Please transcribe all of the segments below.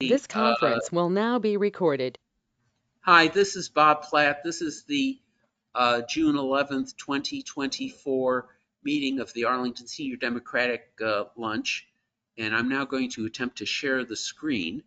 This conference will now be recorded. Hi, this is Bob Platt. This is the June 11th, 2024 meeting of the Arlington Senior Democratic Lunch, and I'm now going to attempt to share the screen.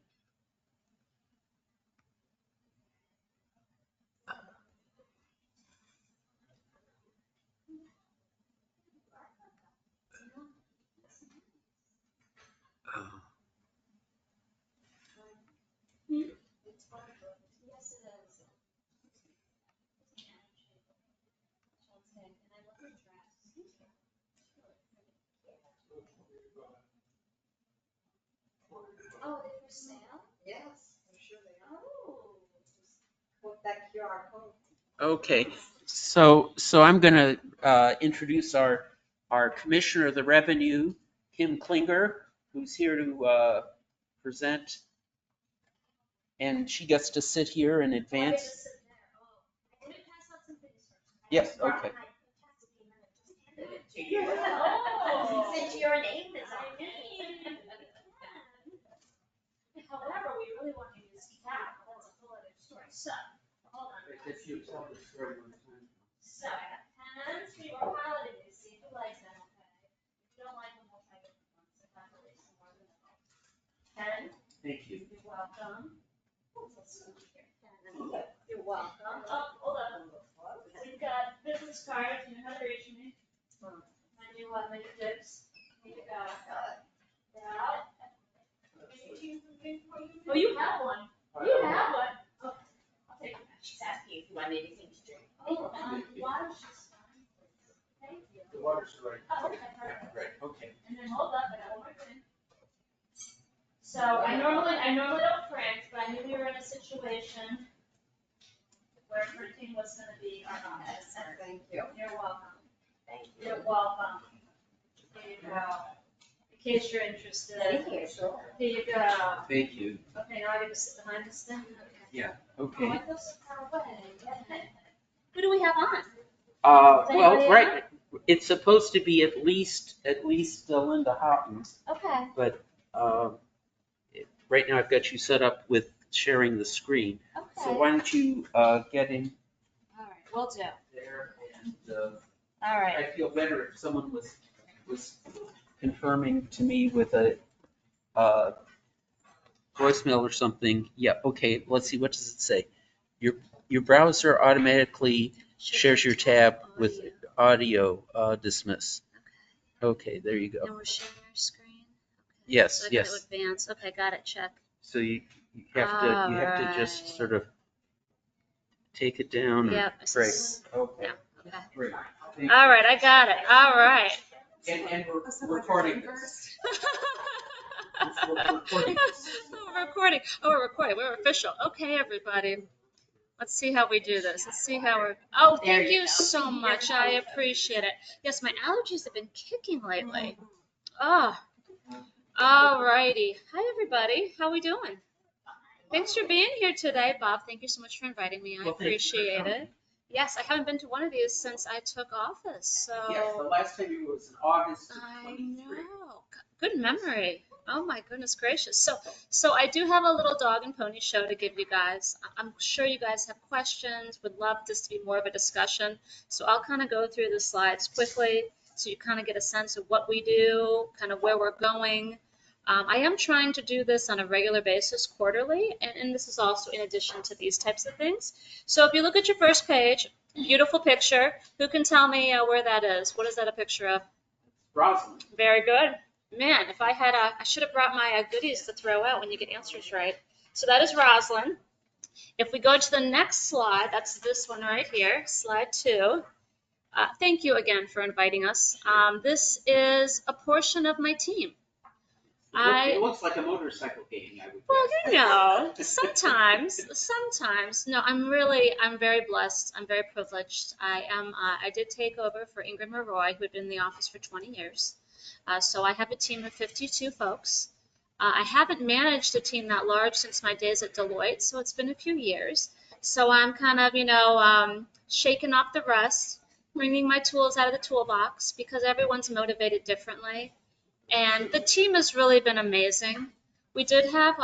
Oh, they're for sale? Yes, I'm sure they are. Oh. With that QR code. Okay, so I'm going to introduce our Commissioner of the Revenue, Kim Klinger, who's here to present, and she gets to sit here in advance. Yes, okay. Oh, since your name is on it. However, we really want you to see that. That's a whole other story. So, hold on. So, I got pens. We were piloting these. See if you like them, okay? If you don't like them, we'll try different ones. If not, we'll leave some more in the middle. Pen. Thank you. You're welcome. Let's see here. Pen. You're welcome. Oh, hold on. We've got business cards. You know how to reach me. My new dips. Here you go. Yeah. Oh, you have one. You have one. Oh, I'll take it. She's asking if you want anything to drink. Oh, water's just fine. Thank you. The water's right. Oh, okay, perfect. Right, okay. And then hold up, I got one more thing. So I normally don't print, but I knew we were in a situation where printing was gonna be our option. Thank you. You're welcome. Thank you. You're welcome. Here you go. In case you're interested. Thank you, sure. Here you go. Thank you. Okay, now I get to sit behind this thing? Okay. Yeah, Oh, okay. I feel so far away. Who do we have on? Well, anybody right, it's supposed to be at least Linda Houghton's, Okay. but right now I've got you set up with sharing the screen. So Okay. why don't you get in All right, will do. there, and All right. I'd feel better if someone was confirming to me with a voicemail or something. Yeah, okay, let's see, what does it say? Your browser automatically shares your tab with audio dismiss. Okay, there you go. And we're sharing our screen? Okay. Yes, So I yes. gotta advance. Okay, got it, check. So you have to just sort of take it down. Yep. Great, okay, Yeah, okay. great. All right, I got it. All right. And we're recording this. We're recording this. We're recording. Oh, we're recording. We're official. Okay, everybody. Let's see how we do this. Let's see how we're. Oh, There thank you you go. so much. I appreciate it. Yes, my allergies have been kicking lately. Oh, all righty. Hi, everybody. How we doing? Thanks for being here today, Bob. Thank you so much for inviting me. I Well, thank you for appreciate coming. it. Yes, I haven't been to one of these since I took office. Yes, the So last time you was in August of I 23. know. Good memory. Oh my goodness gracious. So I do have a little dog and pony show to give you guys. I'm sure you guys have questions, would love this to be more of a discussion. So I'll kind of go through the slides quickly so you kind of get a sense of what we do, kind of where we're going. I am trying to do this on a regular basis quarterly, and this is also in addition to these types of things. So if you look at your first page, beautiful picture. Who can tell me where that is? What is that a picture of? Rosalind. Very good. Man, if I had I should have brought my goodies to throw out when you get answers right. So that is Rosalind. If we go to the next slide, that's this one right here, slide 2. Thank you again for inviting us. This is a portion of my team. It looks like a motorcycle game, I would Well, guess. you know, sometimes. No, I'm very blessed. I'm very privileged. I did take over for Ingrid Maroy, who had been in the office for 20 years. So I have a team of 52 folks. I haven't managed a team that large since my days at Deloitte, so it's been a few years. So I'm kind of, shaking off the rust, bringing my tools out of the toolbox because everyone's motivated differently. And the team has really been amazing. We did have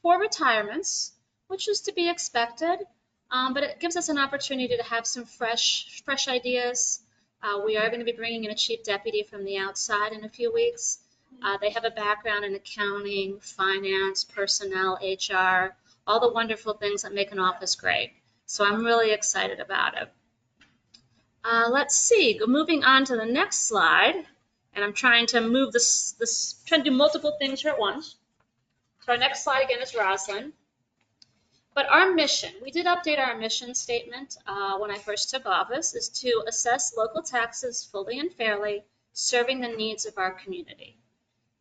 4 retirements, which is to be expected, but it gives us an opportunity to have some fresh ideas. We are going to be bringing in a chief deputy from the outside in a few weeks. They have a background in accounting, finance, personnel, HR, all the wonderful things that make an office great. So I'm really excited about it. Let's see, moving on to the next slide. And I'm trying to move trying to do multiple things here at once. So our next slide again is Roslyn. But our mission, we did update our mission statement when I first took office, is to assess local taxes fully and fairly, serving the needs of our community.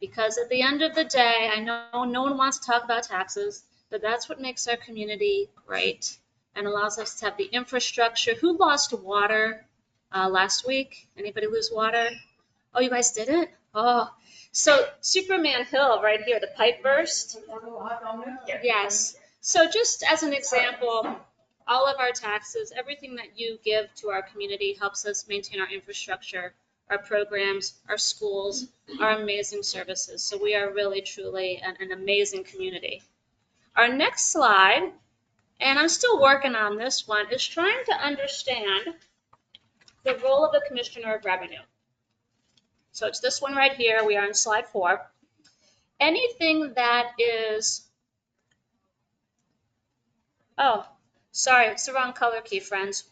Because at the end of the day, I know no one wants to talk about taxes, but that's what makes our community great and allows us to have the infrastructure. Who lost water last week? Anybody lose water? Oh, you guys didn't? Oh, so Superman Hill right here, the pipe burst. Yes. So just as an example, all of our taxes, everything that you give to our community helps us maintain our infrastructure, our programs, our schools, our amazing services. So we are really, truly an amazing community. Our next slide, and I'm still working on this one, is trying to understand the role of the Commissioner of Revenue. So it's this one right here. We are on slide 4. Anything that is, oh, sorry, it's the wrong color key, friends.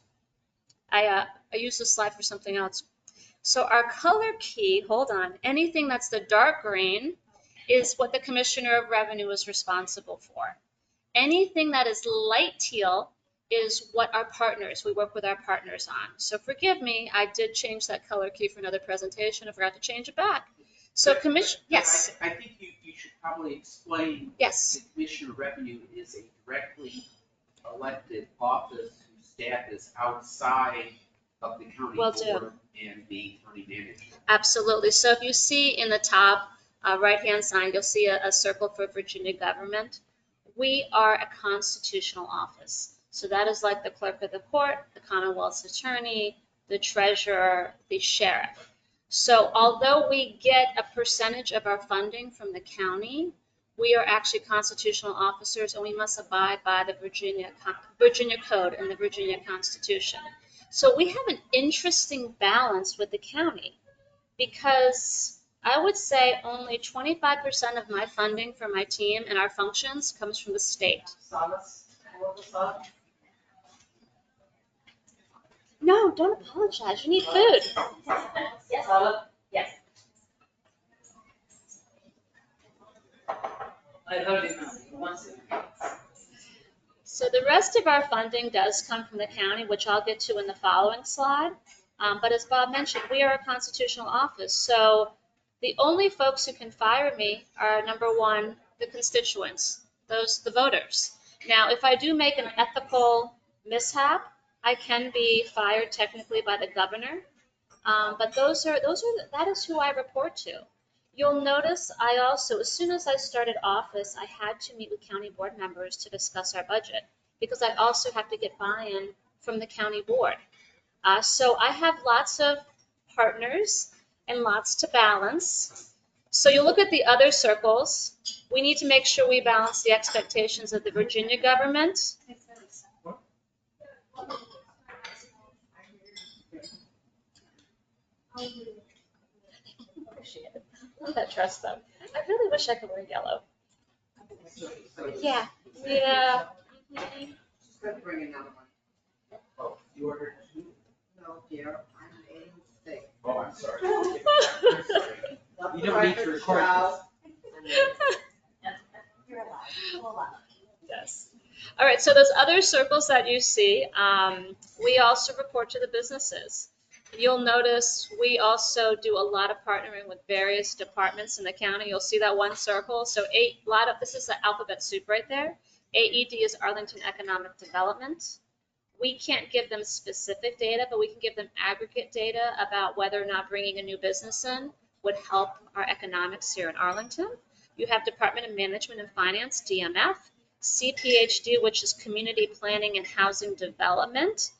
I used this slide for something else. So our color key, hold on, anything that's the dark green is what the Commissioner of Revenue is responsible for. Anything that is light teal is what our partners, we work with our partners on. So forgive me, I did change that color key for another presentation. I forgot to change it back. So yes. I think you should probably explain. Yes. The Commissioner of Revenue is a directly elected office whose staff is outside of the county board and the county manager. Absolutely. So if you see in the top right-hand side, you'll see a circle for Virginia government. We are a constitutional office. So that is like the clerk of the court, the Commonwealth's attorney, the treasurer, the sheriff. So although we get a percentage of our funding from the county, we are actually constitutional officers and we must abide by the Virginia Code and the Virginia Constitution. So we have an interesting balance with the county because I would say only 25% of my funding for my team and our functions comes from the state. No, don't apologize. You need food. Yes. Yes. So the rest of our funding does come from the county, which I'll get to in the following slide. But as Bob mentioned, we are a constitutional office. So the only folks who can fire me are, number one, the constituents, the voters. Now, if I do make an ethical mishap, I can be fired technically by the governor. But that is who I report to. You'll notice I also, as soon as I started office, I had to meet with county board members to discuss our budget because I also have to get buy-in from the county board. So I have lots of partners and lots to balance. So you look at the other circles. We need to make sure we balance the expectations of the Virginia government. Love that trust them. I really wish I could wear yellow. Yeah. Yeah. Bring another one. Oh, you ordered two? No, dear, I'm making a mistake. Oh, I'm sorry. You don't need to record this. You're allowed. Yes. All right, so those other circles that you see, we also report to the businesses. You'll notice we also do a lot of partnering with various departments in the county. You'll see that one circle. So this is the alphabet soup right there. AED is Arlington Economic Development. We can't give them specific data, but we can give them aggregate data about whether or not bringing a new business in would help our economics here in Arlington. You have Department of Management and Finance, DMF, CPHD, which is Community Planning and Housing Development.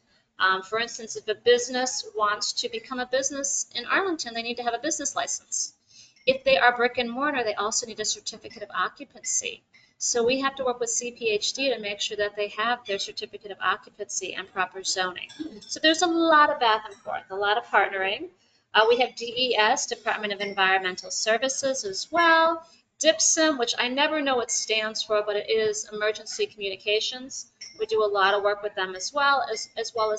For instance, if a business wants to become a business in Arlington, they need to have a business license. If they are brick and mortar, they also need a certificate of occupancy. So we have to work with CPHD to make sure that they have their certificate of occupancy and proper zoning. So there's a lot of back and forth, a lot of partnering. We have DES, Department of Environmental Services as well. DIPSM, which I never know what it stands for, but it is Emergency Communications. We do a lot of work with them as well as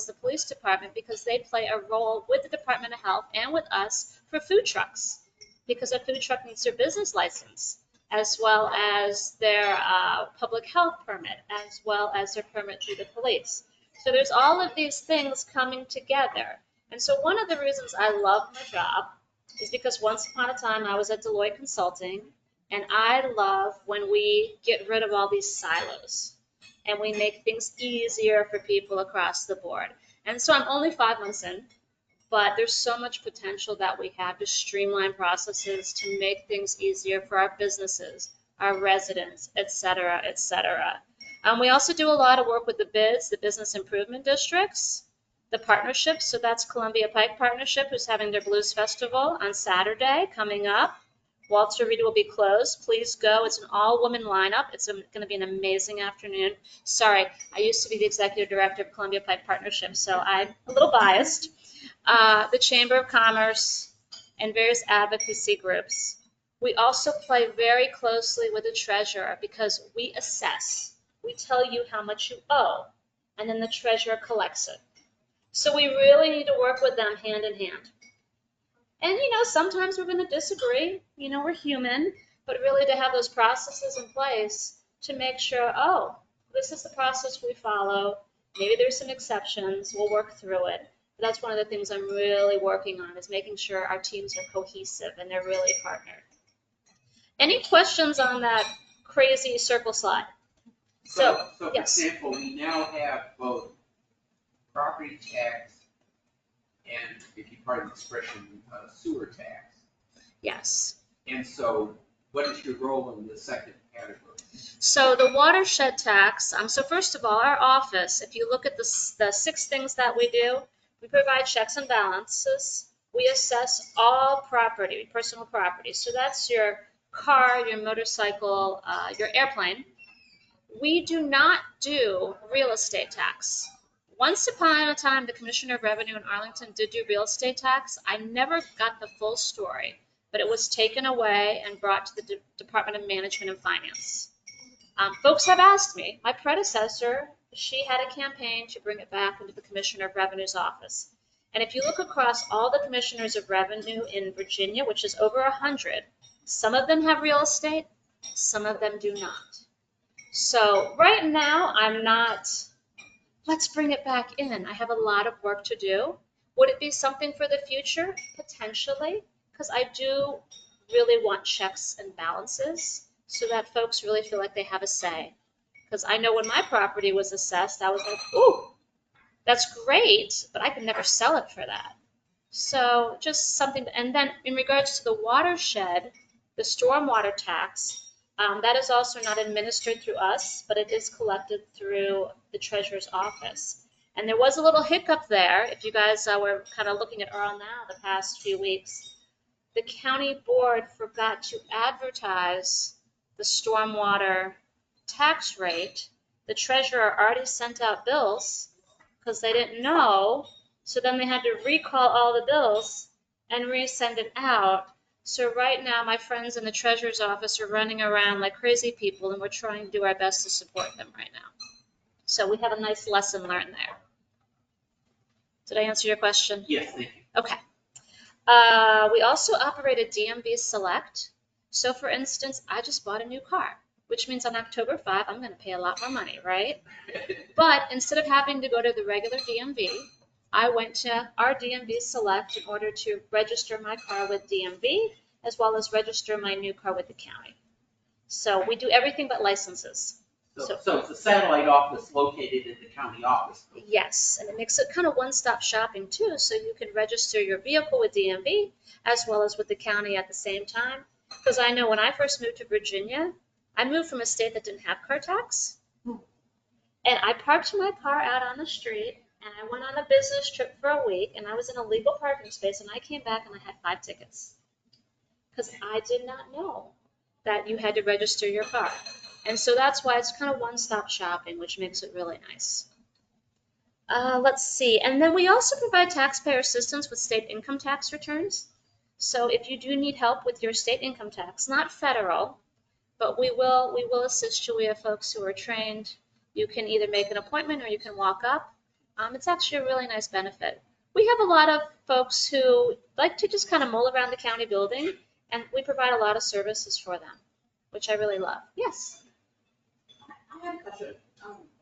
the police department, because they play a role with the Department of Health and with us for food trucks, because a food truck needs their business license, as well as their public health permit, as well as their permit through the police. So there's all of these things coming together. And so one of the reasons I love my job is because once upon a time I was at Deloitte Consulting, and I love when we get rid of all these silos and we make things easier for people across the board. And so I'm only 5 months in, but there's so much potential that we have to streamline processes, to make things easier for our businesses, our residents, et cetera, et cetera. We also do a lot of work with the BIDs, the Business Improvement Districts, the partnerships. So that's Columbia Pike Partnership, who's having their Blues Festival on Saturday coming up. Walter Reed will be closed. Please go. It's an all-woman lineup. It's going to be an amazing afternoon. Sorry, I used to be the executive director of Columbia Pike Partnership, so I'm a little biased. The Chamber of Commerce and various advocacy groups. We also play very closely with the treasurer, because we assess. We tell you how much you owe, and then the treasurer collects it. So we really need to work with them hand in hand. And, sometimes we're going to disagree. We're human. But really to have those processes in place to make sure, oh, this is the process we follow. Maybe there's some exceptions. We'll work through it. But that's one of the things I'm really working on, is making sure our teams are cohesive and they're really partnered. Any questions on that crazy circle slide? So for yes. example, we now have both property tax and, if you pardon the expression, sewer tax. Yes. And so what is your role in the second category? So the watershed tax, so first of all, our office, if you look at the 6 things that we do, we provide checks and balances. We assess all property, personal property. So that's your car, your motorcycle, your airplane. We do not do real estate tax. Once upon a time, the Commissioner of Revenue in Arlington did do real estate tax. I never got the full story, but it was taken away and brought to the Department of Management and Finance. Folks have asked me, my predecessor, she had a campaign to bring it back into the Commissioner of Revenue's office. And if you look across all the Commissioners of Revenue in Virginia, which is over 100, some of them have real estate, some of them do not. So right now, I'm not, let's bring it back in. I have a lot of work to do. Would it be something for the future? Potentially, because I do really want checks and balances so that folks really feel like they have a say. Because I know when my property was assessed, I was like, ooh, that's great, but I could never sell it for that. So just something, and then in regards to the watershed, the stormwater tax, that is also not administered through us, but it is collected through the treasurer's office. And there was a little hiccup there. If you guys were kind of looking at Earl Now the past few weeks, the county board forgot to advertise the stormwater tax rate. The treasurer already sent out bills because they didn't know. So then they had to recall all the bills and resend it out. So right now, my friends in the treasurer's office are running around like crazy people, and we're trying to do our best to support them right now. So we have a nice lesson learned there. Did I answer your question? Yes, thank you. Okay. We also operate a DMV Select. So for instance, I just bought a new car, which means on October 5, I'm going to pay a lot more money, right? But instead of having to go to the regular DMV, I went to our DMV Select in order to register my car with DMV, as well as register my new car with the county. So we do everything but licenses. So it's a satellite office located in the county office. Yes, and it makes it kind of one-stop shopping too, so you can register your vehicle with DMV as well as with the county at the same time. Because I know when I first moved to Virginia, I moved from a state that didn't have car tax, and I parked my car out on the street, and I went on a business trip for a week, and I was in a legal parking space, and I came back and I had 5 tickets because I did not know that you had to register your car. And so that's why it's kind of one-stop shopping, which makes it really nice. Let's see. And then we also provide taxpayer assistance with state income tax returns. So if you do need help with your state income tax, not federal, but we will assist you. We have folks who are trained. You can either make an appointment or you can walk up. It's actually a really nice benefit. We have a lot of folks who like to just kind of mull around the county building, and we provide a lot of services for them, which I really love. Yes. I have a question.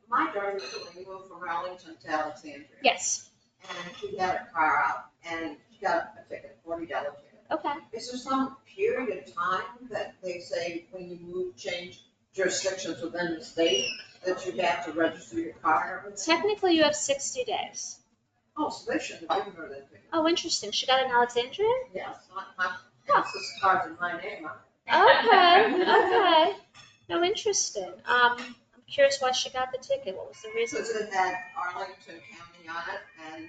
My daughter recently moved from Arlington to Alexandria. Yes. And she got a car out and she got a ticket, $40 ticket. Okay. Is there some period of time that they say when you move, change jurisdictions within the state, that you have to register your car? Technically, you have 60 days. Oh, so they shouldn't have given her that ticket. Oh, interesting. She got it in Alexandria? Yes, my sister's car's in my name on it. Okay, okay. No, interesting. I'm curious why she got the ticket. What was the reason? Because it had Arlington County on it and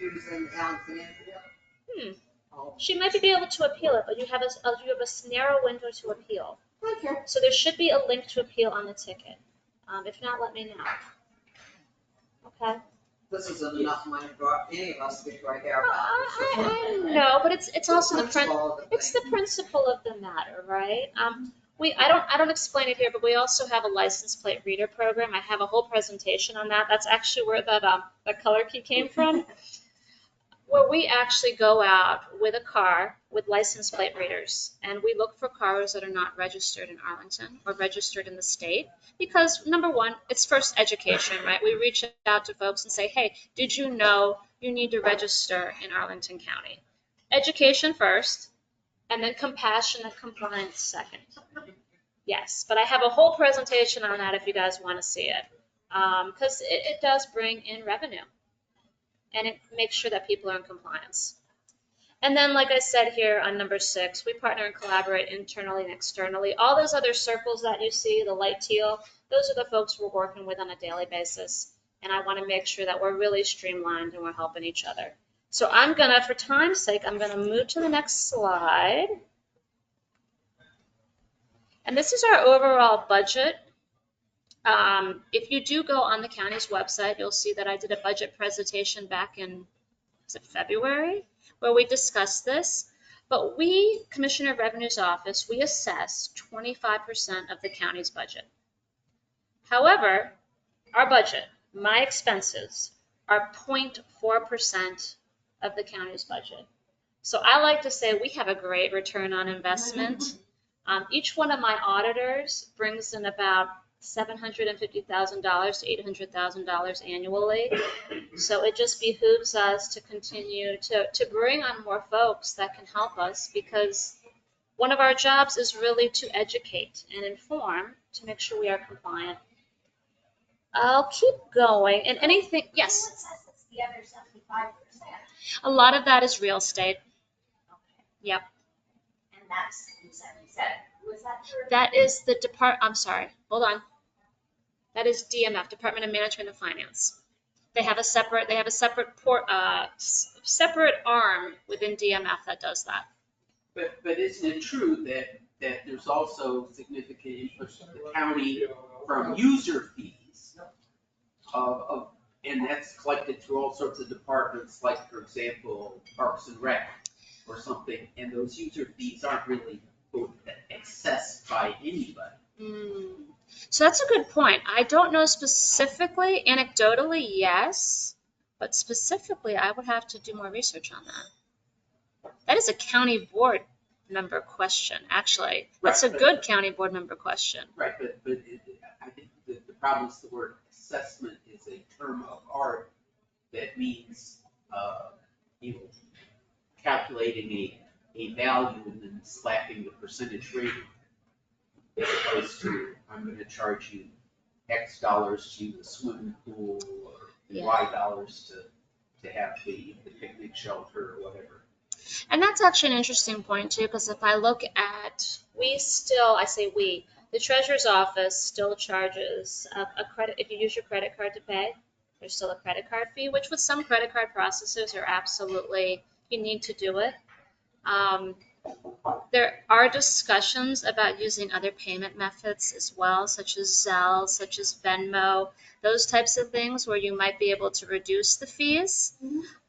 it was in Alexandria. Oh, She might be able to appeal it, but you have a narrow window to appeal. thank you. So there should be a link to appeal on the ticket. If not, let me know. Okay. This isn't enough money for any of us to get right here about. I know, but it's also the principle of the it's the thing. principle of the matter, right? I don't explain it here, but we also have a license plate reader program. I have a whole presentation on that. That's actually where that color key came from. Where we actually go out with a car with license plate readers, and we look for cars that are not registered in Arlington or registered in the state, because number one, it's first education, right? We reach out to folks and say, hey, did you know you need to register in Arlington County? Education first, and then compassionate compliance second. Yes, but I have a whole presentation on that if you guys want to see it, because it does bring in revenue. And it makes sure that people are in compliance. And then, like I said here on number 6, we partner and collaborate internally and externally. All those other circles that you see, the light teal, those are the folks we're working with on a daily basis. And I want to make sure that we're really streamlined and we're helping each other. So I'm going to, for time's sake, I'm going to move to the next slide. And this is our overall budget. If you do go on the county's website, you'll see that I did a budget presentation back in, was it February, where we discussed this. But we, Commissioner of Revenue's office, we assess 25% of the county's budget. However, our budget, my expenses, are 0.4% of the county's budget. So I like to say we have a great return on investment. Each one of my auditors brings in about $750,000 to $800,000 annually. So it just behooves us to continue to bring on more folks that can help us, because one of our jobs is really to educate and inform to make sure we are compliant. I'll keep going. And anything, yes? It says it's the other 75%. A lot of that is real estate. Okay. Yep. And that's, you said, was that for? That is the I'm sorry, hold on. That is DMF, Department of Management and Finance. They have a separate separate arm within DMF that does that. But isn't it true that there's also significant interest of the county from user fees and that's collected through all sorts of departments, like, for example, Parks and Rec or something, and those user fees aren't really accessed by anybody. So that's a good point. I don't know specifically. Anecdotally, yes, but specifically, I would have to do more research on that. That is a county board member question, actually. That's a good county board member question. Right, but I think the problem is the word assessment is a term of art that means, calculating a value and then slapping the percentage rate, as opposed to, I'm going to charge you X dollars to use the swimming pool, or Y dollars to have the picnic shelter or whatever. And that's actually an interesting point too, because if I look at, the treasurer's office still charges a credit, if you use your credit card to pay, there's still a credit card fee, which with some credit card processors are absolutely, you need to do it. There are discussions about using other payment methods as well, such as Zelle, such as Venmo, those types of things where you might be able to reduce the fees.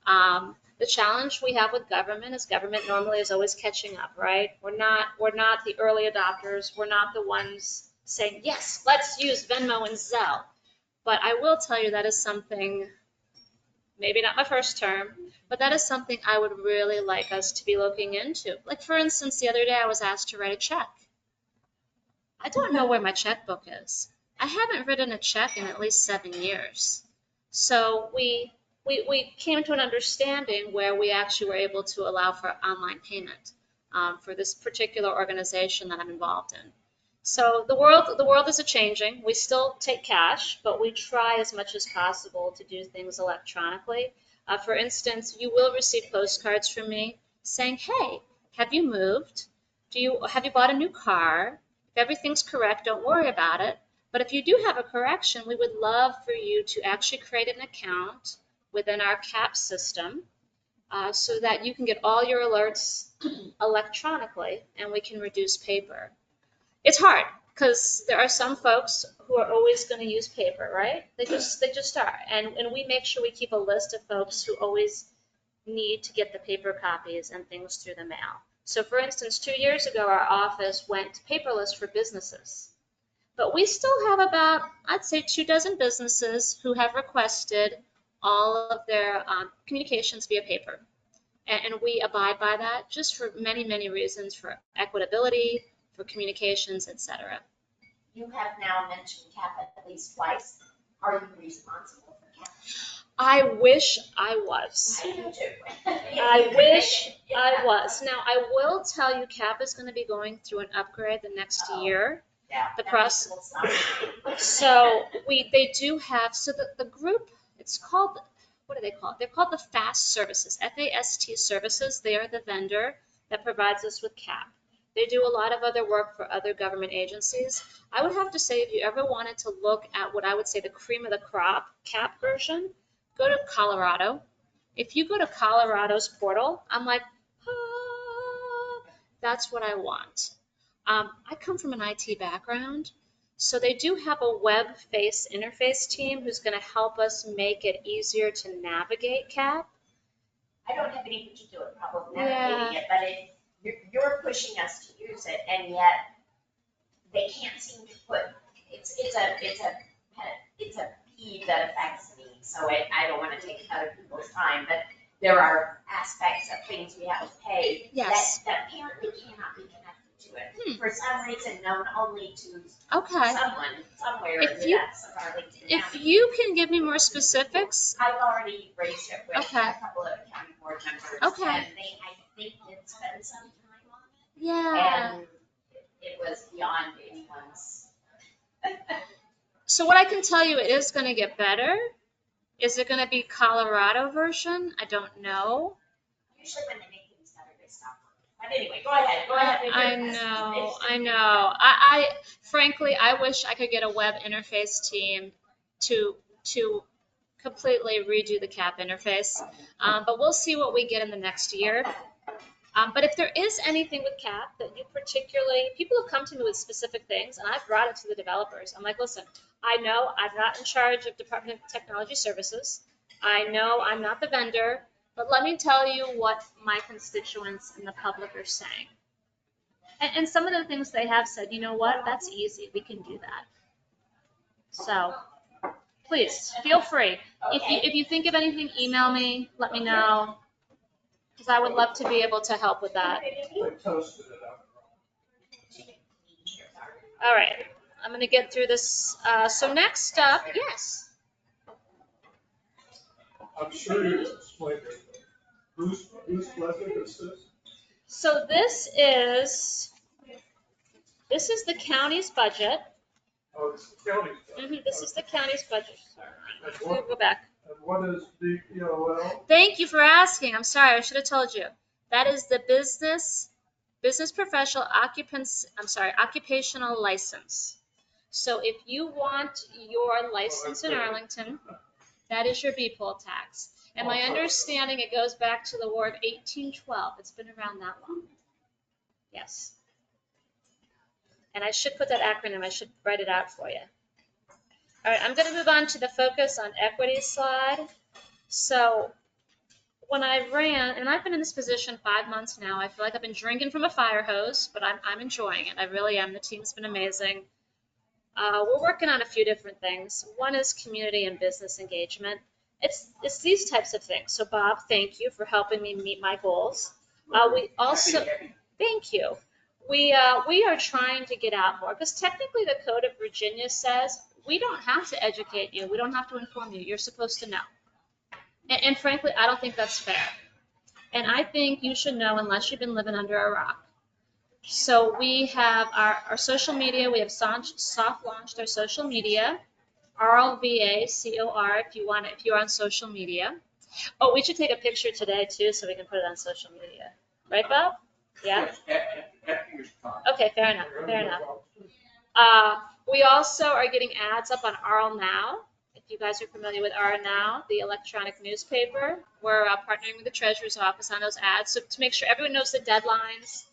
The challenge we have with government is government normally is always catching up, right? We're not the early adopters. We're not the ones saying, yes, let's use Venmo and Zelle. But I will tell you that is something, maybe not my first term, but that is something I would really like us to be looking into. Like, for instance, the other day I was asked to write a check. I don't know where my checkbook is. I haven't written a check in at least 7 years. So we came to an understanding where we actually were able to allow for online payment for this particular organization that I'm involved in. So the world is a-changing. We still take cash, but we try as much as possible to do things electronically. For instance, you will receive postcards from me saying, hey, have you moved? Have you bought a new car? If everything's correct, don't worry about it. But if you do have a correction, we would love for you to actually create an account within our CAP system so that you can get all your alerts electronically and we can reduce paper. It's hard because there are some folks who are always going to use paper, right? They just are. And we make sure we keep a list of folks who always need to get the paper copies and things through the mail. So for instance, 2 years ago, our office went paperless for businesses. But we still have about, I'd say, 24 businesses who have requested all of their communications via paper. And we abide by that just for many, many reasons, for equitability, for communications, etc. You have now mentioned CAP at least twice. Are you responsible for CAP? I wish I was. I do too. I wish I was. Now, I will tell you, CAP is going to be going through an upgrade the next year. Yeah. The process. So they do have, so the group, it's called, what are they called? They're called the FAST services, FAST services. They are the vendor that provides us with CAP. They do a lot of other work for other government agencies. I would have to say, if you ever wanted to look at what I would say the cream of the crop CAP version, go to Colorado. If you go to Colorado's portal, I'm like, that's what I want. I come from an IT background, so they do have a web-based interface team who's going to help us make it easier to navigate CAP. I don't have any particular problem navigating it, but you're pushing us to use it, and yet they can't seem to put, it's a peeve that affects me, so I don't want to take other people's time, but there are aspects of things we have to pay Yes. that apparently cannot be connected to it. For some reason, known only to Okay. someone somewhere If in you- the Arlington If County. you can give me more specifics, I've already raised it with Okay. a couple of county board members. Okay. And they, I think, did spend some time on it. yeah. And it was beyond anyone's. So what I can tell you, it is going to get better. Is it going to be Colorado version? I don't know. Usually when they make things better, they stop. But anyway, go ahead. I know. I frankly, I wish I could get a web interface team to completely redo the CAP interface. But we'll see what we get in the next year. But if there is anything with CAP that you particularly, people have come to me with specific things, and I've brought it to the developers. I'm like, listen, I know I'm not in charge of Department of Technology Services. I know I'm not the vendor, but let me tell you what my constituents and the public are saying. And some of the things they have said, you know what, that's easy, we can do that. So please, feel free. If you think of anything, email me, let me know, because I would love to be able to help with that. All right, I'm going to get through this. So next up, yes. I'm sure you explained it. Whose budget is this? So this is the county's budget. Oh, it's the county. This is the county's budget. And We'll go back. what is BPOL? Thank you for asking. I'm sorry, I should have told you. That is the business professional occupational license. So if you want your license in Arlington, that is your B poll tax. And my understanding, it goes back to the war of 1812. It's been around that long. Yes. And I should put that acronym, I should write it out for you. All right, I'm going to move on to the focus on equity slide. So when I ran, and I've been in this position 5 months now, I feel like I've been drinking from a fire hose, but I'm enjoying it. I really am. The team's been amazing. We're working on a few different things. One is community and business engagement. It's these types of things. So Bob, thank you for helping me meet my goals. We also, thank you. We are trying to get out more because technically the Code of Virginia says we don't have to educate you. We don't have to inform you. You're supposed to know. And frankly, I don't think that's fair. And I think you should know unless you've been living under a rock. So we have our social media. We have soft launched our social media, RLVACOR if you're on social media. Oh, we should take a picture today too so we can put it on social media. Right, Bob? Yeah? Okay, fair enough, fair enough. We also are getting ads up on RL Now. If you guys are familiar with RL Now, the electronic newspaper, we're partnering with the Treasurer's Office on those ads so to make sure everyone knows the deadlines.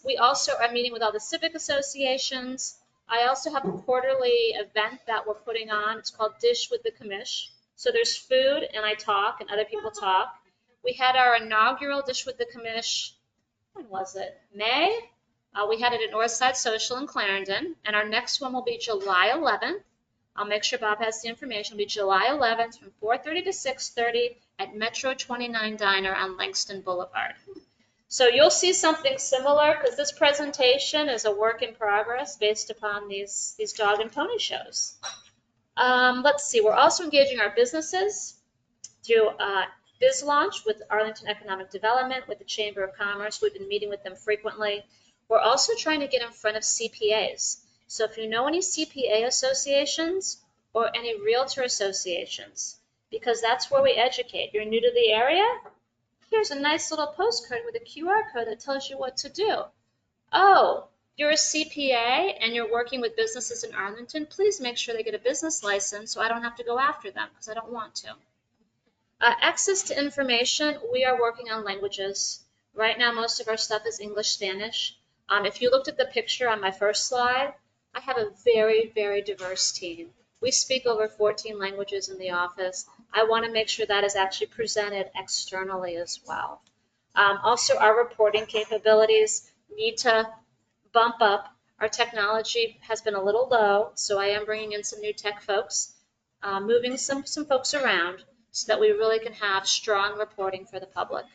We also are meeting with all the civic associations. I also have a quarterly event that we're putting on. It's called Dish with the Commish. So there's food and I talk and other people talk. We had our inaugural Dish with the Commish, when was it? May? We had it at Northside Social in Clarendon, and our next one will be July 11th. I'll make sure Bob has the information. It'll be July 11th from 4:30 to 6:30 at Metro 29 Diner on Langston Boulevard. So you'll see something similar because this presentation is a work in progress based upon these dog and pony shows. Let's see, we're also engaging our businesses through Biz Launch with Arlington Economic Development, with the Chamber of Commerce. We've been meeting with them frequently. We're also trying to get in front of CPAs. So if you know any CPA associations or any realtor associations, because that's where we educate. You're new to the area? Here's a nice little postcard with a QR code that tells you what to do. Oh, you're a CPA and you're working with businesses in Arlington, please make sure they get a business license so I don't have to go after them because I don't want to. Access to information, we are working on languages. Right now, most of our stuff is English, Spanish. If you looked at the picture on my first slide, I have a very, very diverse team. We speak over 14 languages in the office. I want to make sure that is actually presented externally as well. Also, our reporting capabilities need to bump up. Our technology has been a little low, so I am bringing in some new tech folks, moving some folks around so that we really can have strong reporting for the public.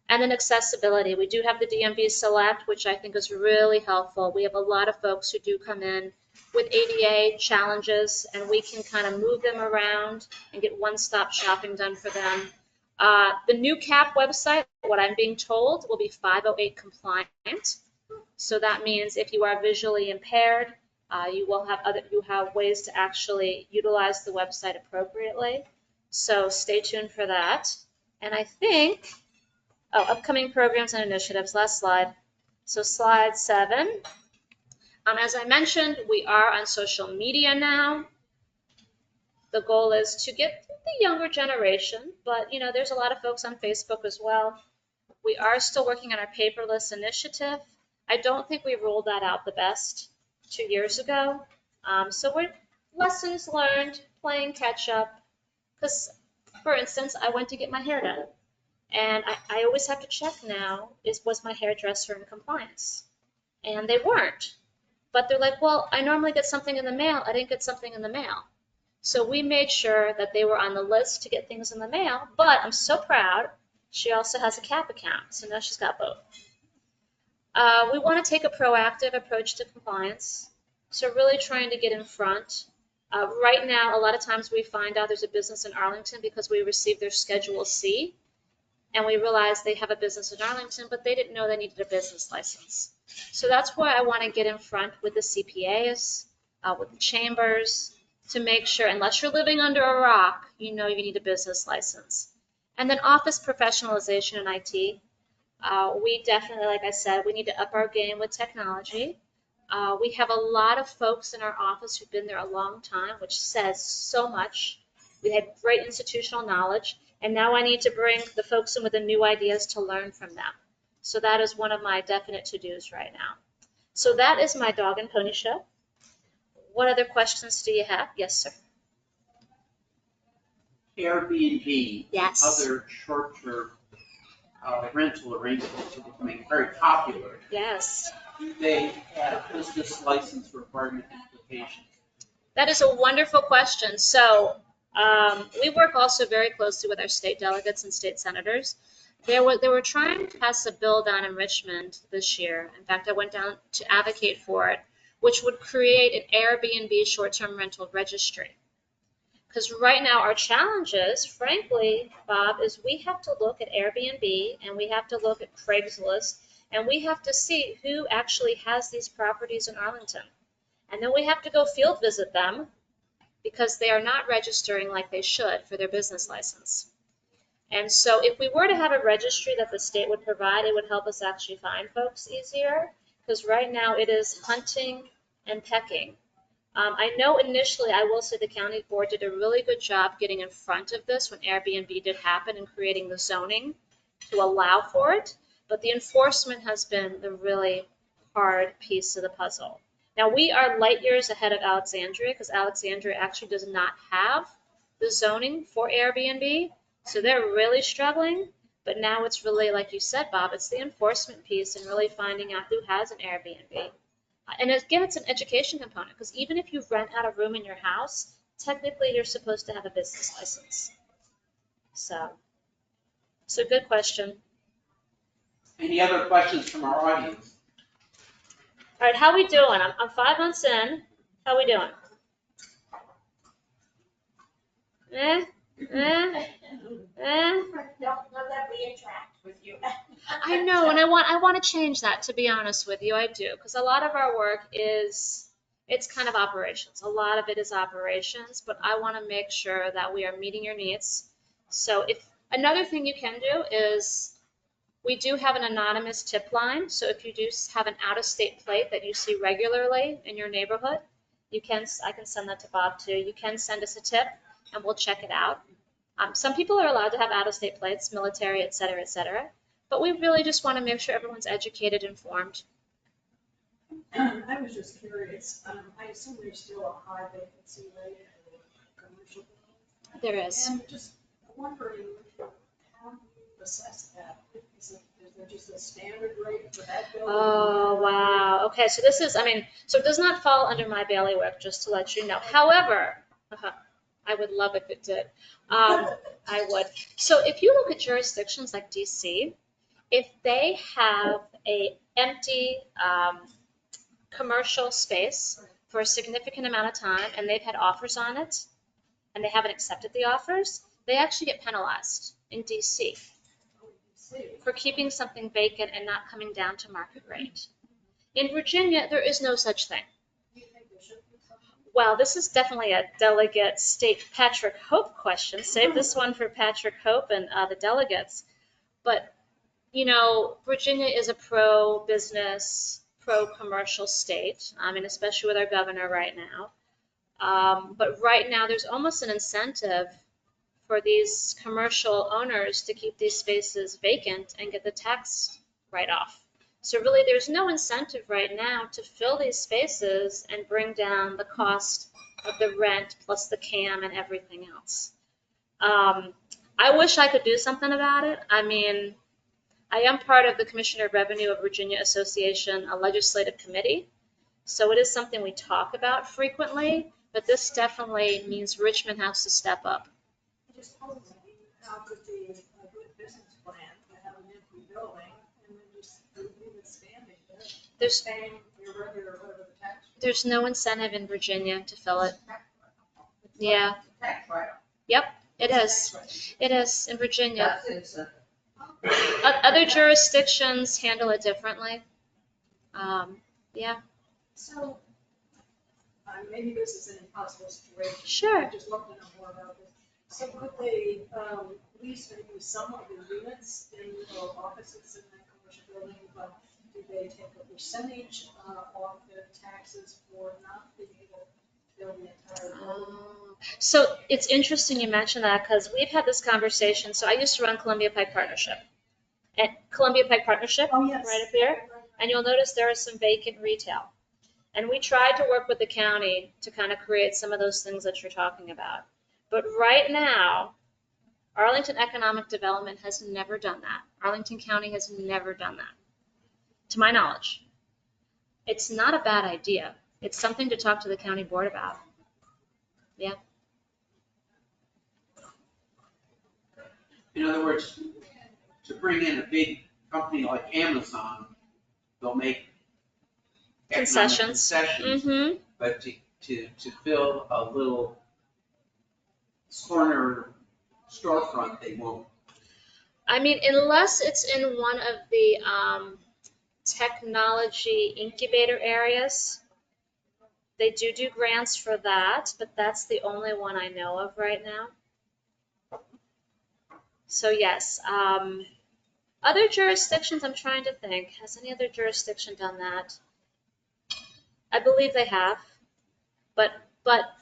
And then accessibility. We do have the DMV Select, which I think is really helpful. We have a lot of folks who do come in with ADA challenges, and we can kind of move them around and get one-stop shopping done for them. The new CAP website, what I'm being told, will be 508 compliant. So that means if you are visually impaired, you have ways to actually utilize the website appropriately. So stay tuned for that. And I think, upcoming programs and initiatives, last slide. So slide 7. As I mentioned, we are on social media now. The goal is to get the younger generation, but there's a lot of folks on Facebook as well. We are still working on our paperless initiative. I don't think we rolled that out the best 2 years ago. So we're lessons learned, playing catch up. Because, for instance, I went to get my hair done. And I always have to check now, was my hairdresser in compliance? And they weren't. But they're like, well, I normally get something in the mail. I didn't get something in the mail. So we made sure that they were on the list to get things in the mail. But I'm so proud, she also has a CAP account. So now she's got both. We want to take a proactive approach to compliance. So really trying to get in front. Right now, a lot of times we find out there's a business in Arlington because we received their Schedule C. And we realized they have a business in Arlington, but they didn't know they needed a business license. So that's why I want to get in front with the CPAs, with the chambers, to make sure, unless you're living under a rock, you need a business license. And then office professionalization in IT. We definitely, like I said, we need to up our game with technology. We have a lot of folks in our office who've been there a long time, which says so much. We had great institutional knowledge. And now I need to bring the folks in with the new ideas to learn from them. So that is one of my definite to-dos right now. So that is my dog and pony show. What other questions do you have? Yes, sir. Airbnb, Yes. other short-term rental arrangements are becoming very popular. Yes. Do they have business license requirement implications? That is a wonderful question. So we work also very closely with our state delegates and state senators. They were trying to pass a bill down in Richmond this year. In fact, I went down to advocate for it, which would create an Airbnb short-term rental registry. Because right now our challenge is, frankly, Bob, is we have to look at Airbnb and we have to look at Craigslist and we have to see who actually has these properties in Arlington. And then we have to go field visit them because they are not registering like they should for their business license. And so if we were to have a registry that the state would provide, it would help us actually find folks easier because right now it is hunting and pecking. I know initially, I will say the county board did a really good job getting in front of this when Airbnb did happen and creating the zoning to allow for it, but the enforcement has been the really hard piece of the puzzle. Now, we are light years ahead of Alexandria because Alexandria actually does not have the zoning for Airbnb, so they're really struggling, but now it's really, like you said, Bob, it's the enforcement piece and really finding out who has an Airbnb. And again, it's an education component because even if you rent out a room in your house, technically you're supposed to have a business license. So good question. Any other questions from our audience? All right, how we doing? I'm 5 months in. How we doing? Don't let that we interact with you. I know, and I want to change that, to be honest with you. I do, because a lot of our work it's kind of operations. A lot of it is operations, but I want to make sure that we are meeting your needs. So if another thing you can do is we do have an anonymous tip line. So if you do have an out-of-state plate that you see regularly in your neighborhood, I can send that to Bob too. You can send us a tip and we'll check it out. Some people are allowed to have out-of-state plates, military, et cetera, but we really just want to make sure everyone's educated, informed. I was just curious, I assume there's still a high vacancy rate in commercial buildings. There is. And just wondering, how do you assess that? Is there just a standard rate for that building? Oh, wow. Okay, so so it does not fall under my bailiwick, just to let you know. However, I would love if it did. I would. So if you look at jurisdictions like DC, if they have a empty commercial space for a significant amount of time and they've had offers on it and they haven't accepted the offers, they actually get penalized in DC for keeping something vacant and not coming down to market rate. In Virginia, there is no such thing. Well, this is definitely a delegate state Patrick Hope question. Save this one for Patrick Hope and the delegates. But, Virginia is a pro-business, pro-commercial state, and especially with our governor right now. But right now, there's almost an incentive for these commercial owners to keep these spaces vacant and get the tax write-off. So really, there's no incentive right now to fill these spaces and bring down the cost of the rent plus the CAM and everything else. I wish I could do something about it. I mean, I am part of the Commissioner of Revenue of Virginia Association, a legislative committee. So it is something we talk about frequently, but this definitely means Richmond has to step up. Just wondering, how could be a good business plan to have an empty building and then just expanding it, paying your regular whatever the tax. There's no incentive in Virginia to fill it. Yeah. Tax write-off. Yep, it is. It is in Virginia. That's incentive. Other jurisdictions handle it differently. Yeah. So, maybe this is an impossible situation. Sure. I just love to know more about this. So could they lease maybe some of the units in the offices in that commercial building, but do they take a percentage off their taxes for not being able to build the entire building? So it's interesting you mentioned that because we've had this conversation. So I used to run Columbia Pike Partnership. at Columbia Pike Partnership, Oh, yes. right up here. And you'll notice there is some vacant retail. And we tried to work with the county to kind of create some of those things that you're talking about. But right now, Arlington Economic Development has never done that. Arlington County has never done that, to my knowledge. It's not a bad idea. It's something to talk to the county board about. Yeah. In other words, to bring in a big company like Amazon, they'll make economic Concessions. concessions, Mm-hmm. but to fill a little corner storefront, they won't. I mean, unless it's in one of the technology incubator areas, they do grants for that, but that's the only one I know of right now. So yes, other jurisdictions, I'm trying to think, has any other jurisdiction done that? I believe they have, but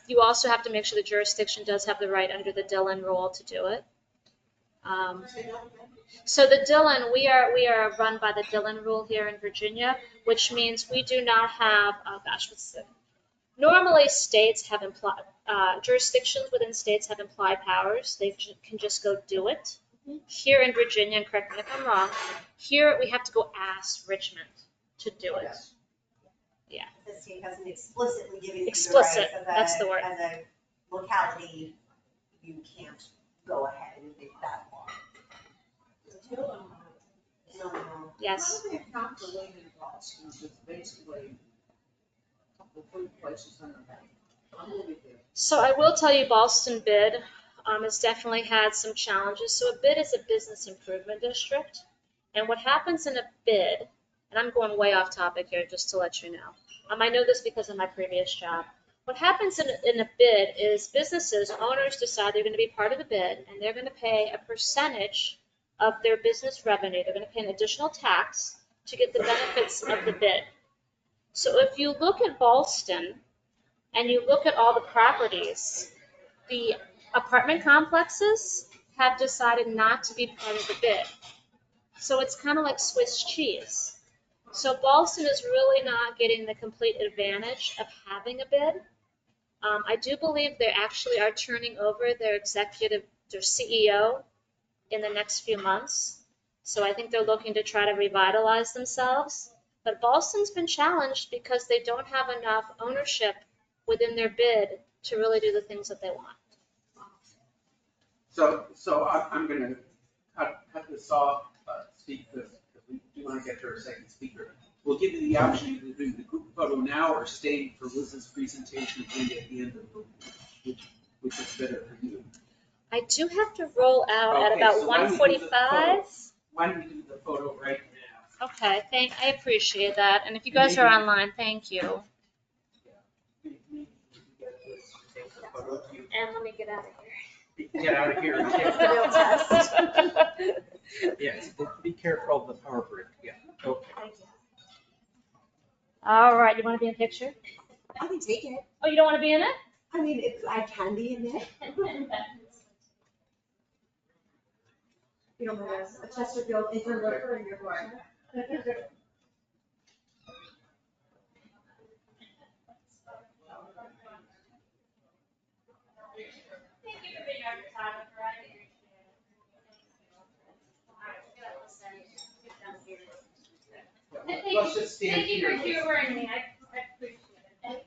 you also have to make sure the jurisdiction does have the right under the Dillon rule to do it. So the Dillon, we are run by the Dillon rule here in Virginia, which means we do not have, oh gosh, what's it? Normally states have implied, jurisdictions within states have implied powers. They can just go do it. Here in Virginia, and correct me if I'm wrong, here we have to go ask Richmond to do it. Yeah. The state hasn't explicitly given you the Explicit, right that's the word. As a locality, you can't go ahead and make that law. Yes. How do they calculate in Boston, which is basically a couple food places in the bank? I'm really good. So I will tell you, Boston bid has definitely had some challenges. So a bid is a business improvement district. And what happens in a bid, and I'm going way off topic here just to let you know. I know this because of my previous job. What happens in a bid is businesses, owners decide they're going to be part of the bid and they're going to pay a percentage of their business revenue. They're going to pay an additional tax to get the benefits of the bid. So if you look at Ballston and you look at all the properties, the apartment complexes have decided not to be part of the bid. So it's kind of like Swiss cheese. So Ballston is really not getting the complete advantage of having a bid. I do believe they actually are turning over their CEO in the next few months. So I think they're looking to try to revitalize themselves. But Ballston's been challenged because they don't have enough ownership within their bid to really do the things that they want. So I'm going to cut this off, Steve, because we do want to get to our second speaker. We'll give you the option to do the group photo now or stay for Liz's presentation at the end of the, which is better for you. I do have to roll out at about so why don't we do the 1:45. Why don't we do the photo right now? Okay, I appreciate that. And if you guys are online, thank you. And let me get out of here. Get out of here. Real test. Yes, be careful of the power brick. Yeah. Okay. Thank you. All right, you want to be in a picture? I can take it. Oh, you don't want to be in it? I mean, if I can be in it. You don't mind a Chesterfield interloper in your corner? Thank you for being our photographer. I appreciate it. Let's just stand Thank you for here. humoring me. I appreciate it.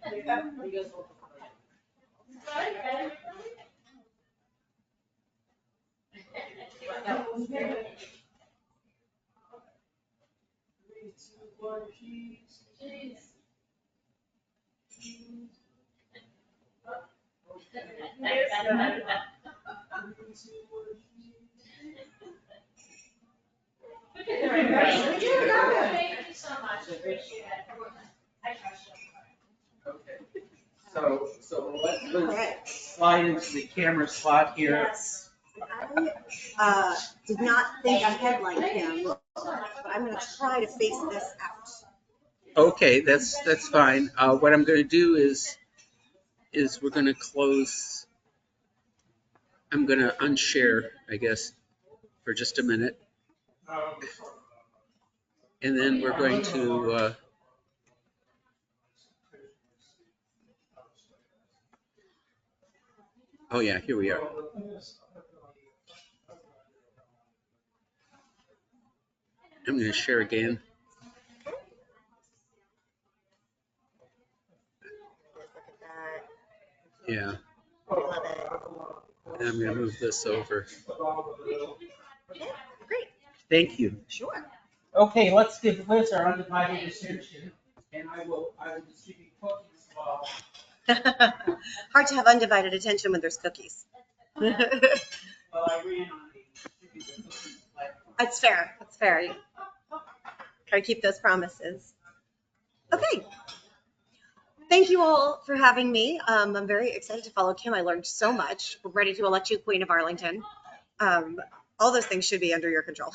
Thank you so much. Appreciate it. I trust you. Okay. So let's Alright. slide into the camera slot here. Yes. I did not think a headline can look, but I'm gonna try to face this out. Okay, that's fine. What I'm going to do is we're going to close. I'm going to unshare, I guess, for just a minute. And then we're going to, oh yeah, here we are. I'm going to share again. Yeah. And I'm going to move this over. Great. Thank you. Sure. Okay, let's give Liz our undivided attention, and I will distribute cookies while. Hard to have undivided attention when there's cookies. Well, I ran on the cookies platform. That's fair. That's fair. Try to keep those promises. Okay. Thank you all for having me. I'm very excited to follow Kim. I learned so much. We're ready to elect you Queen of Arlington. All those things should be under your control.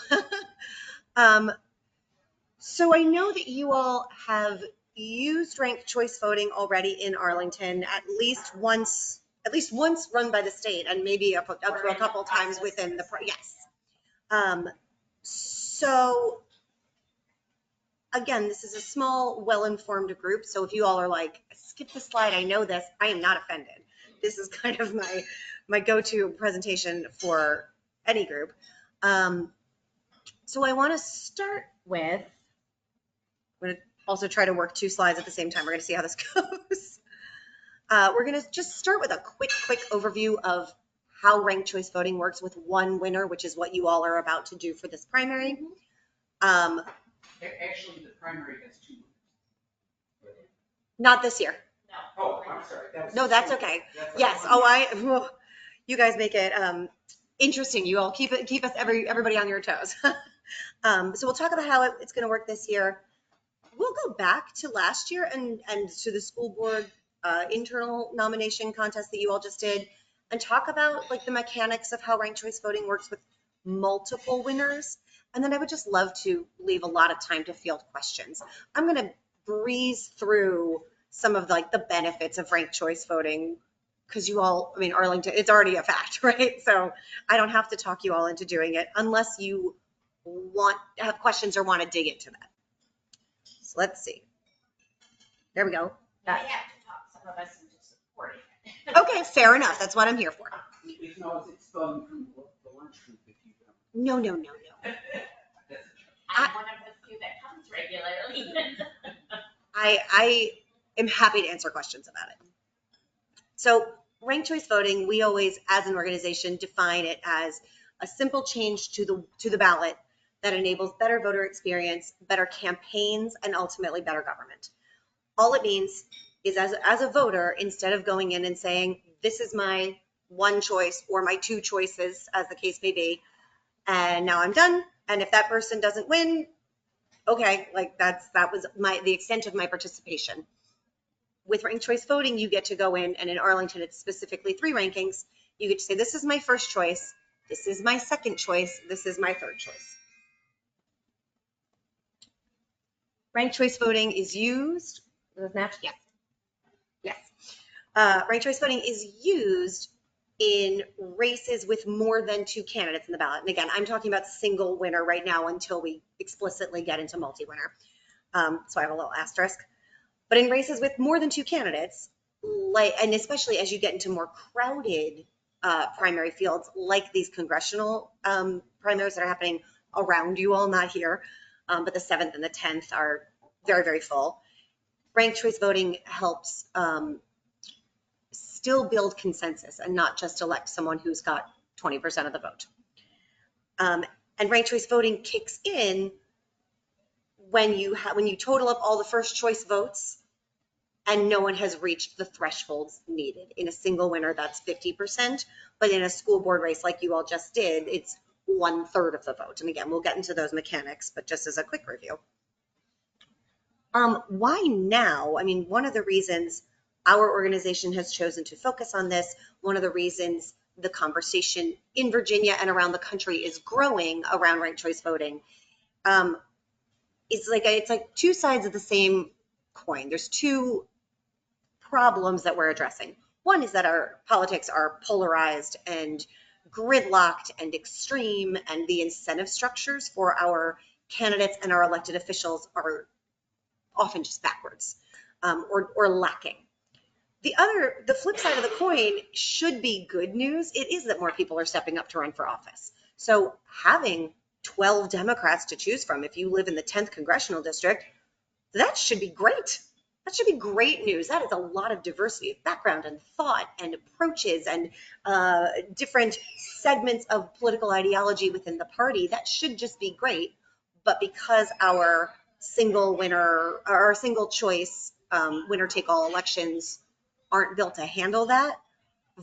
So I know that you all have used ranked choice voting already in Arlington at least once run by the state, and maybe up to a couple times within the, yes. So again, this is a small, well-informed group. So if you all are like, skip the slide, I know this, I am not offended. This is kind of my go-to presentation for any group. So I want to start with, I'm going to also try to work 2 slides at the same time. We're going to see how this goes. We're going to just start with a quick overview of how ranked choice voting works with one winner, which is what you all are about to do for this primary. Actually, the primary has 2 winners. Not this year. Oh, I'm sorry. No, that's okay. Yes. You guys make it interesting. You all keep us everybody on your toes. So we'll talk about how it's going to work this year. We'll go back to last year and to the school board internal nomination contest that you all just did, and talk about like the mechanics of how ranked choice voting works with multiple winners. And then I would just love to leave a lot of time to field questions. I'm going to breeze through some of like the benefits of ranked choice voting, because you all, I mean, Arlington, it's already a fact, right? So I don't have to talk you all into doing it unless you have questions or want to dig into that. So let's see. There we go. We have to talk some of us into supporting it. Okay, fair enough. That's what I'm here for. You can always expel from the lunch group if you don't. No. I'm one of the few that comes regularly. I am happy to answer questions about it. So ranked choice voting, we always, as an organization, define it as a simple change to the ballot that enables better voter experience, better campaigns, and ultimately better government. All it means is as a voter, instead of going in and saying, this is my one choice or my 2 choices, as the case may be, and now I'm done. And if that person doesn't win, okay, like that was the extent of my participation. With ranked choice voting, you get to go in, and in Arlington, it's specifically 3 rankings. You get to say, this is my first choice, this is my second choice, this is my third choice. Ranked choice voting is used, does that match? Yes. Ranked choice voting is used in races with more than 2 candidates in the ballot. And again, I'm talking about single winner right now until we explicitly get into multi-winner. So I have a little asterisk. But in races with more than 2 candidates, and especially as you get into more crowded primary fields, like these congressional primaries that are happening around you all, not here, but the 7th and the 10th are very, very full. Ranked choice voting helps still build consensus and not just elect someone who's got 20% of the vote. And ranked choice voting kicks in when you total up all the first choice votes and no one has reached the thresholds needed. In a single winner, that's 50%, but in a school board race like you all just did, it's 1/3 of the vote. And again, we'll get into those mechanics, but just as a quick review. Why now? I mean, one of the reasons our organization has chosen to focus on this, one of the reasons the conversation in Virginia and around the country is growing around ranked choice voting, it's like 2 sides of the same coin. There's 2 problems that we're addressing. One is that our politics are polarized and gridlocked and extreme, and the incentive structures for our candidates and our elected officials are often just backwards, or lacking. The flip side of the coin should be good news. It is that more people are stepping up to run for office. So having 12 Democrats to choose from, if you live in the 10th congressional district, that should be great. That should be great news. That is a lot of diversity of background and thought and approaches and different segments of political ideology within the party. That should just be great. But because our single winner, or single choice winner take all elections aren't built to handle that,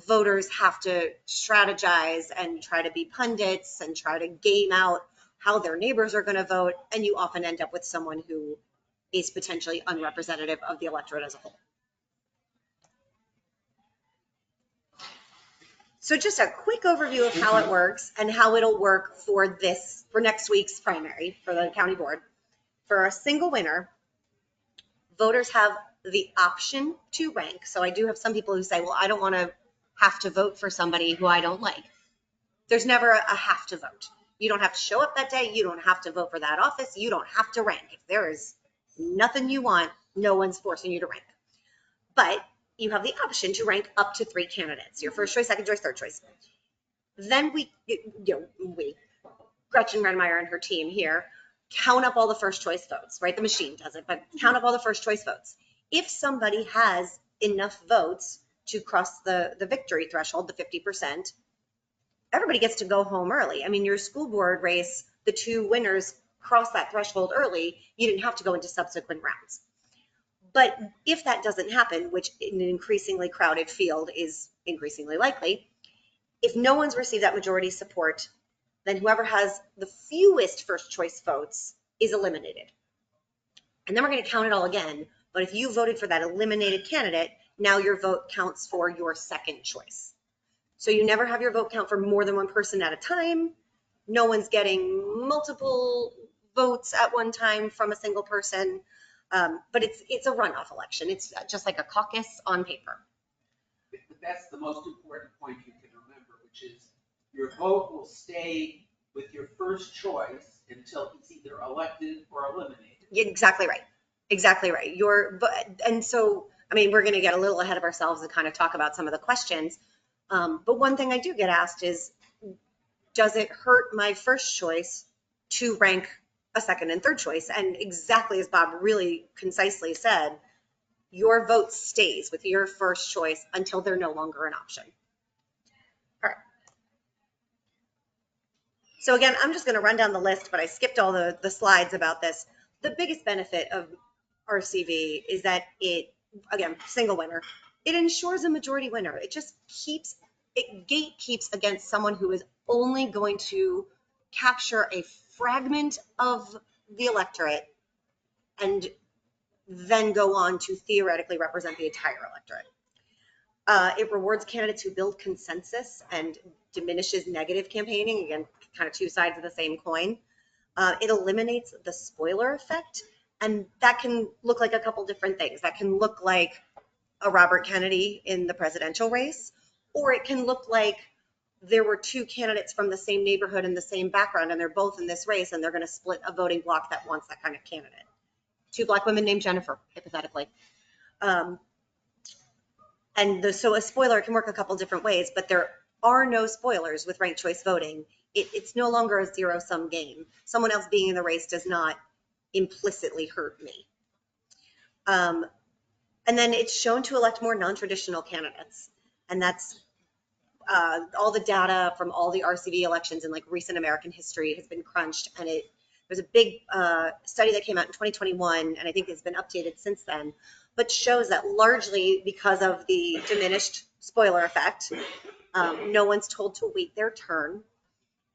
voters have to strategize and try to be pundits and try to game out how their neighbors are going to vote. And you often end up with someone who is potentially unrepresentative of the electorate as a whole. So just a quick overview of how it works and how it'll work for next week's primary for the county board. For a single winner, voters have the option to rank. So I do have some people who say, well, I don't want to have to vote for somebody who I don't like. There's never a have to vote. You don't have to show up that day. You don't have to vote for that office. You don't have to rank. If there is nothing you want, no one's forcing you to rank. But you have the option to rank up to 3 candidates, your first choice, second choice, third choice. Then we, Gretchen Renmeyer and her team here, count up all the first choice votes, right? The machine does it, but count up all the first choice votes. If somebody has enough votes to cross the victory threshold, the 50%, everybody gets to go home early. I mean, your school board race, the 2 winners cross that threshold early. You didn't have to go into subsequent rounds. But if that doesn't happen, which in an increasingly crowded field is increasingly likely, if no one's received that majority support, then whoever has the fewest first choice votes is eliminated. And then we're going to count it all again. But if you voted for that eliminated candidate, now your vote counts for your second choice. So you never have your vote count for more than one person at a time. No one's getting multiple votes at one time from a single person. But it's a runoff election. It's just like a caucus on paper. That's the most important point you can remember, which is your vote will stay with your first choice until he's either elected or eliminated. Exactly right. Exactly right. And so, I mean, we're going to get a little ahead of ourselves and kind of talk about some of the questions. But one thing I do get asked is, does it hurt my first choice to rank a second and third choice? And exactly as Bob really concisely said, your vote stays with your first choice until they're no longer an option. All right. So again, I'm just going to run down the list, but I skipped all the slides about this. The biggest benefit of RCV is that it, again, single winner, it ensures a majority winner. It just gatekeeps against someone who is only going to capture a fragment of the electorate and then go on to theoretically represent the entire electorate. It rewards candidates who build consensus and diminishes negative campaigning. Again, kind of 2 sides of the same coin. It eliminates the spoiler effect, and that can look like a couple different things. That can look like a Robert Kennedy in the presidential race, or it can look like there were 2 candidates from the same neighborhood and the same background, and they're both in this race, and they're going to split a voting block that wants that kind of candidate. 2 Black women named Jennifer, hypothetically. So a spoiler can work a couple different ways, but there are no spoilers with ranked choice voting. It's no longer a zero-sum game. Someone else being in the race does not implicitly hurt me. And then it's shown to elect more non-traditional candidates. And that's all the data from all the RCV elections in like recent American history has been crunched. And there's a big study that came out in 2021, and I think it's been updated since then, but shows that largely because of the diminished spoiler effect, no one's told to wait their turn.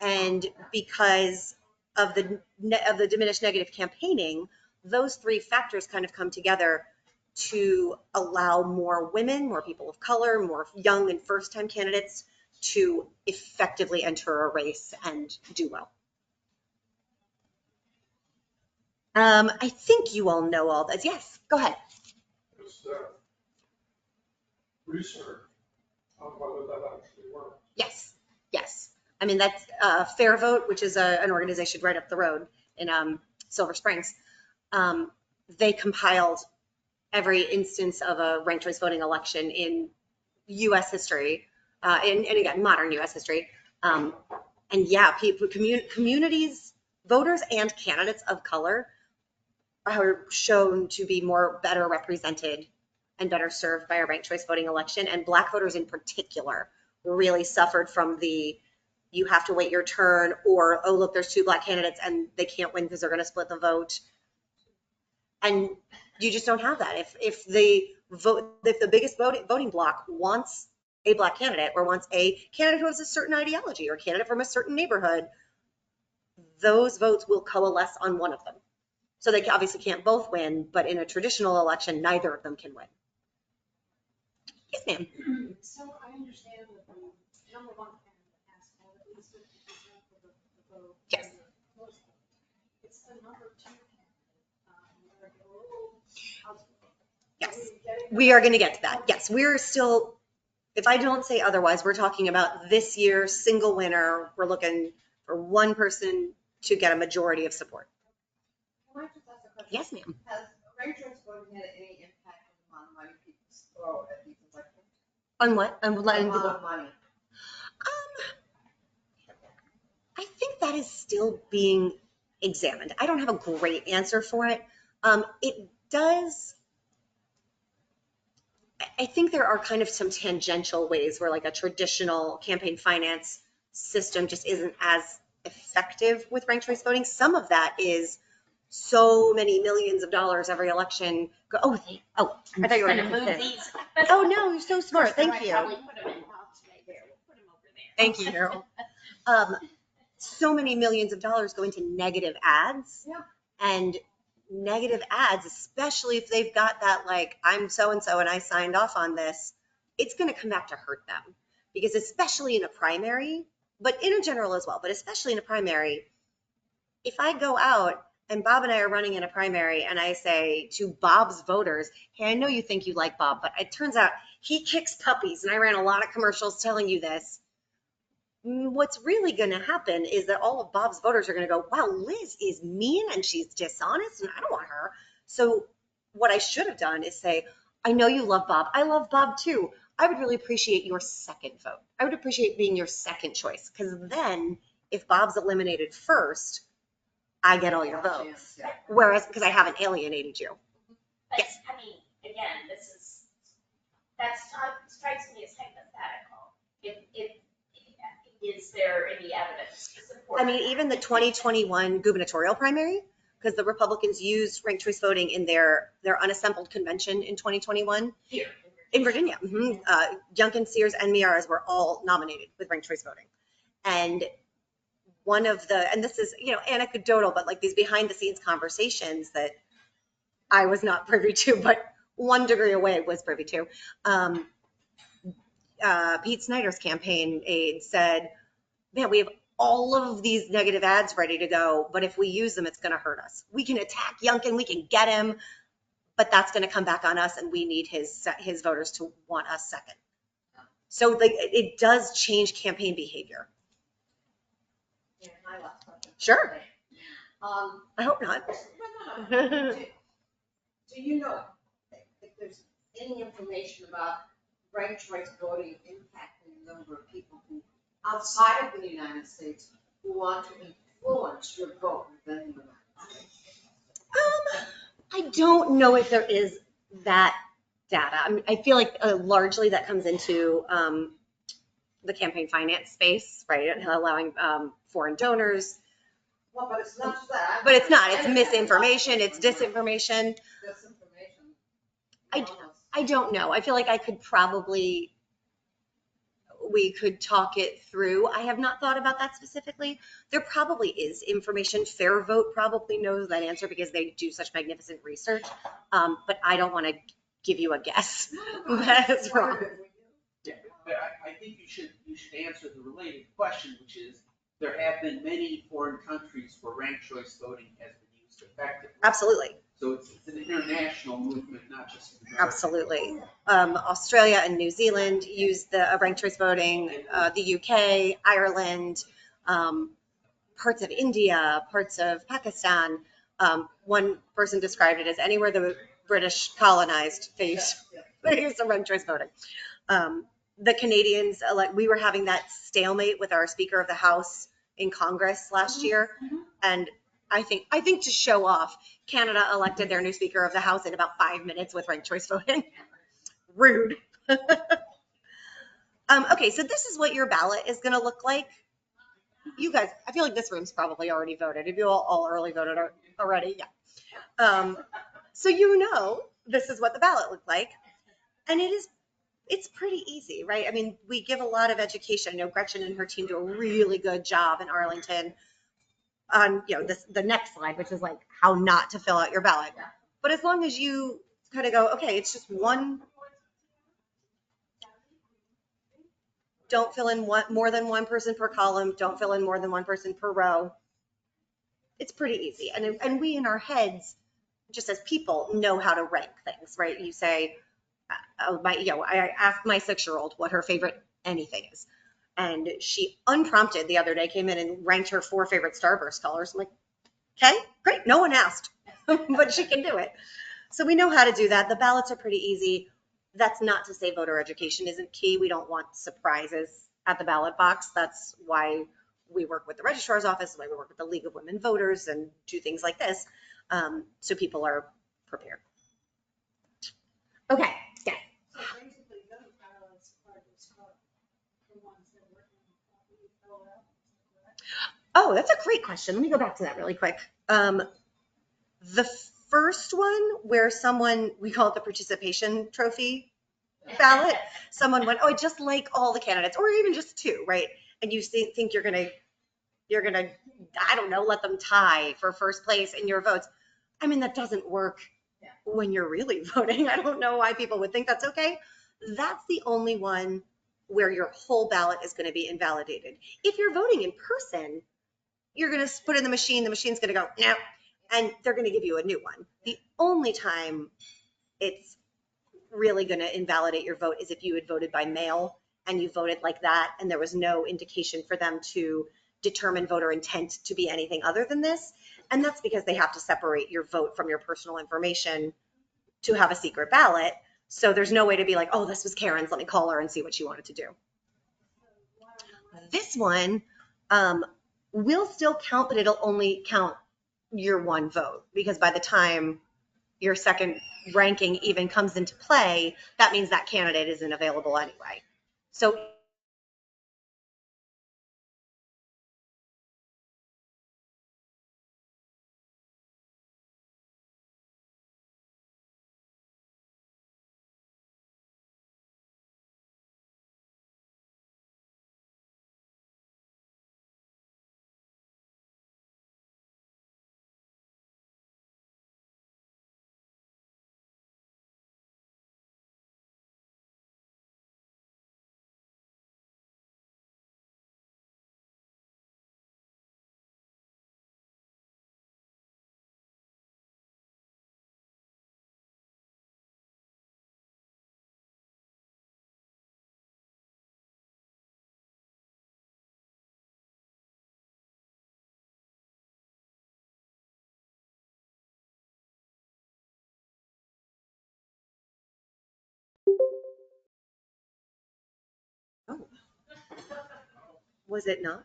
And because of the diminished negative campaigning, those 3 factors kind of come together to allow more women, more people of color, more young and first-time candidates to effectively enter a race and do well. I think you all know all this. Yes, go ahead. Just research on whether that actually works. Yes. Yes. I mean, that's Fair Vote, which is an organization right up the road in Silver Springs. They compiled every instance of a ranked choice voting election in U.S. history, and again, modern U.S. history. And yeah, people, communities, voters and candidates of color are shown to be better represented and better served by a ranked choice voting election. And Black voters in particular really suffered from you have to wait your turn, or, oh, look, there's 2 Black candidates and they can't win because they're going to split the vote. And you just don't have that. If the biggest voting bloc wants a Black candidate, or wants a candidate who has a certain ideology, or a candidate from a certain neighborhood, those votes will coalesce on one of them. So they obviously can't both win, but in a traditional election, neither of them can win. Yes, ma'am. So I understand that the number one candidate has to have at least 50% of the vote. Yes. It's the number 2 candidate. Yes, we are going to get to that. Yes, we're still, if I don't say otherwise, we're talking about this year's single winner. We're looking for one person to get a majority of support. Can I just ask a question? Yes, ma'am. Has ranked choice voting had any impact on the amount of money people throw at these elections? On what? On The letting amount people. of money. I think that is still being examined. I don't have a great answer for it. It does. I think there are kind of some tangential ways where like a traditional campaign finance system just isn't as effective with ranked choice voting. Some of that is so many millions of dollars every election. I thought you were Gonna going to move these. Oh, no, you're so smart. Thank you. Probably put them in box right there. We'll put them over there. Thank you. So many millions of dollars go into negative ads. Yeah. And negative ads, especially if they've got that, like, I'm so-and-so and I signed off on this, it's going to come back to hurt them. Because especially in a primary, but in a general as well, but especially in a primary, if I go out and Bob and I are running in a primary and I say to Bob's voters, hey, I know you think you like Bob, but it turns out he kicks puppies, and I ran a lot of commercials telling you this. What's really going to happen is that all of Bob's voters are going to go, wow, Liz is mean and she's dishonest and I don't want her. So what I should have done is say, I know you love Bob. I love Bob too. I would really appreciate your second vote. I would appreciate being your second choice, because then if Bob's eliminated first, I get all your votes. Whereas, because I haven't alienated you. But, Yes. I mean, again, that strikes me as hypothetical. Is there any evidence to support? I mean, even the 2021 gubernatorial primary, because the Republicans used ranked choice voting in their unassembled convention in 2021. Here. In Virginia. Youngkin, Sears, and Miyares were all nominated with ranked choice voting. And and this is, anecdotal, but like these behind the scenes conversations that I was not privy to, but 1 degree away was privy to. Pete Snyder's campaign aide said, man, we have all of these negative ads ready to go, but if we use them, it's going to hurt us. We can attack Youngkin, we can get him, but that's going to come back on us, and we need his voters to want us second. So it does change campaign behavior. Yeah, my last question. Sure. I hope not. No. Do you know if there's any information about ranked choice voting impacting the number of people who, outside of the United States, who want to influence your vote within the United States? I don't know if there is that data. I feel like largely that comes into the campaign finance space, right? Allowing foreign donors. Well, but it's not that. But it's not. It's misinformation. It's disinformation. Disinformation. I don't know. I feel like we could talk it through. I have not thought about that specifically. There probably is information. Fair Vote probably knows that answer because they do such magnificent research. But I don't want to give you a guess. That is wrong. Yeah, but I think you should answer the related question, which is, there have been many foreign countries where ranked choice voting has been used effectively. Absolutely. So it's an international movement, not just American. Absolutely. Australia and New Zealand use the ranked choice voting, the UK, Ireland, parts of India, parts of Pakistan. One person described it as anywhere the British colonized, they use the ranked choice voting. The Canadians, we were having that stalemate with our Speaker of the House in Congress last year. And I think to show off, Canada elected their new Speaker of the House in about 5 minutes with ranked choice voting. Rude. Okay, so this is what your ballot is going to look like. You guys, I feel like this room's probably already voted. If you all early voted already, yeah. So you know this is what the ballot looked like. And it's pretty easy, right? I mean, we give a lot of education. You know, Gretchen and her team do a really good job in Arlington on, the next slide, which is like how not to fill out your ballot. But as long as you kind of go, okay, it's just one, don't fill in more than one person per column, don't fill in more than one person per row. It's pretty easy. And we in our heads, just as people, know how to rank things, right? You say, I asked my 6-year-old what her favorite anything is. And she unprompted the other day came in and ranked her 4 favorite Starburst colors. I'm like, okay, great. No one asked, but she can do it. So we know how to do that. The ballots are pretty easy. That's not to say voter education isn't key. We don't want surprises at the ballot box. That's why we work with the registrar's office, why we work with the League of Women Voters and do things like this. So people are prepared. Okay, yeah. So basically, those ballots are just the ones that were filled out. Oh, that's a great question. Let me go back to that really quick. The first one where we call it the participation trophy ballot, someone went, oh, I just like all the candidates, or even just 2, right? And you think you're gonna, I don't know, let them tie for first place in your votes. I mean, that doesn't work when you're really voting. I don't know why people would think that's okay. That's the only one where your whole ballot is going to be invalidated. If you're voting in person, you're going to put in the machine's going to go, no, and they're going to give you a new one. The only time it's really going to invalidate your vote is if you had voted by mail and you voted like that and there was no indication for them to determine voter intent to be anything other than this. And that's because they have to separate your vote from your personal information to have a secret ballot. So there's no way to be like, oh, this was Karen's, let me call her and see what she wanted to do. This one will still count, but it'll only count your one vote, because by the time your second ranking even comes into play, that means that candidate isn't available anyway. So was it not?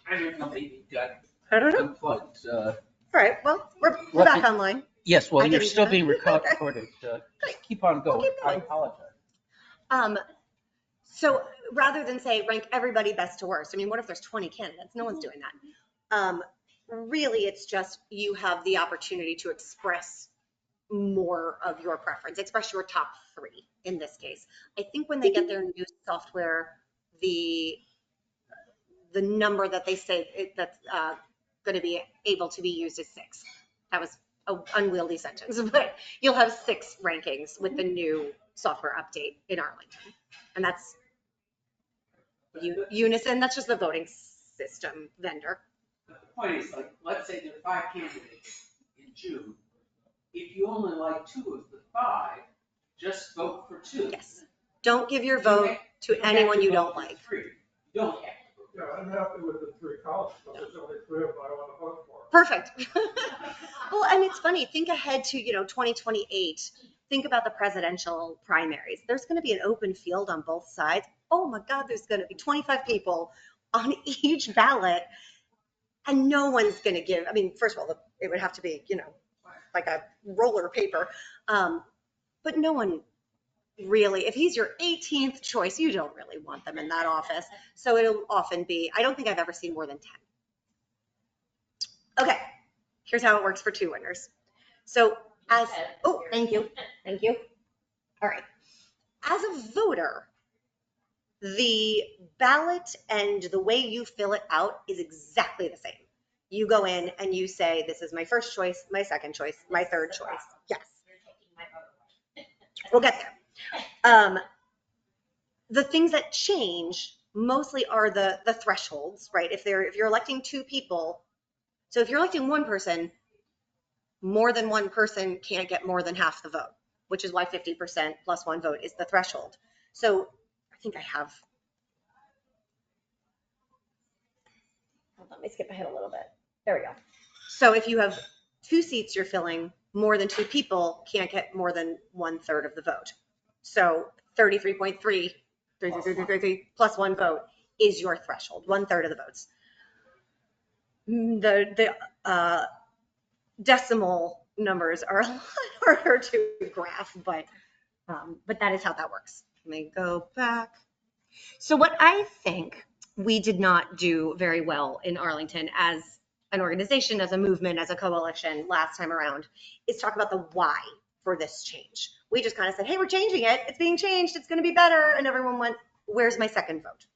I don't know, maybe it got I don't know. unplugged. All right, well, we're back online. Yes, well, I you're didn't still do being that. recorded. Just keep on going. keep I going. apologize. So rather than say rank everybody best to worst, I mean, what if there's 20 candidates? No one's doing that. Really, it's just you have the opportunity to express more of your preference, express your top 3 in this case. I think when they get their new software, the number that they say that's going to be able to be used is 6. That was an unwieldy sentence, but you'll have 6 rankings with the new software update in Arlington. And that's Unison, that's just the voting system vendor. The point is, like, let's say there are 5 candidates in June. if you only like 2 of the 5, just vote for 2. Yes. Don't give your You vote have- to don't have anyone to you vote don't for like. 3. You don't have to. Yeah, I'm happy with the 3 columns, but there's only 3 of them I want to vote for. Perfect. Well, and it's funny, think ahead to, 2028. Think about the presidential primaries. There's going to be an open field on both sides. Oh my God, there's going to be 25 people on each ballot. And no one's going to give, I mean, first of all, it would have to be, like a roller paper. But no one really, if he's your 18th choice, you don't really want them in that office. So it'll often be, I don't think I've ever seen more than 10. Okay, here's how it works for 2 winners. So oh, thank you. All right. As a voter, the ballot and the way you fill it out is exactly the same. You go in and you say, this is my first choice, my second choice, my third choice. Yes. You're taking my vote away. We'll get there. The things that change mostly are the thresholds, right? If you're electing 2 people, so if you're electing 1 person, more than 1 person can't get more than half the vote, which is why 50% plus 1 vote is the threshold. So I think I have, let me skip ahead a little bit. There we go. So if you have 2 seats you're filling, more than 2 people can't get more than 1/3 of the vote. So 33.3 plus 1 vote is your threshold, 1/3 of the votes. The decimal numbers are a lot harder to graph, but that is how that works. Let me go back. So what I think we did not do very well in Arlington as an organization, as a movement, as a coalition last time around is talk about the why for this change. We just kind of said, hey, we're changing it. It's being changed. It's going to be better. And everyone went, where's my second vote?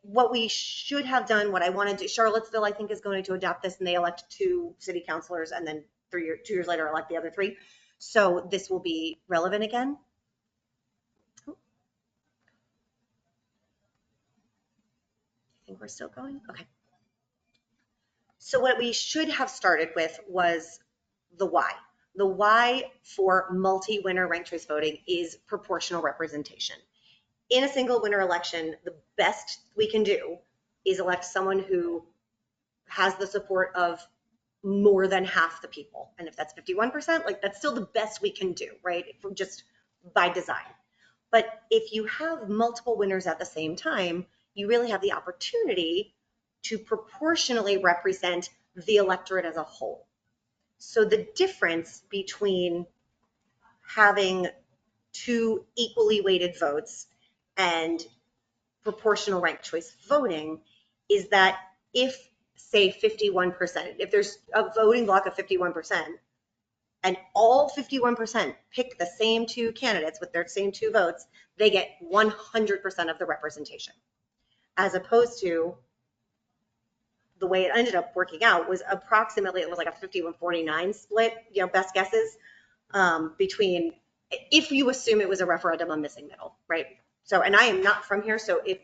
What we should have done, what I wanted to, Charlottesville, I think, is going to adopt this, and they elect 2 city councilors and then 2 years later elect the other 3. So this will be relevant again. I think we're still going. Okay. So what we should have started with was the why. The why for multi-winner ranked choice voting is proportional representation. In a single winner election, the best we can do is elect someone who has the support of more than half the people. And if that's 51%, like that's still the best we can do, right? From just by design. But if you have multiple winners at the same time, you really have the opportunity to proportionally represent the electorate as a whole. So the difference between having 2 equally weighted votes and proportional ranked choice voting is that if, say, 51%, if there's a voting block of 51% and all 51% pick the same 2 candidates with their same 2 votes, they get 100% of the representation. As opposed to the way it ended up working out was approximately, it was like a 51-49 split, best guesses, between, if you assume it was a referendum on missing middle, right? So, and I am not from here, so if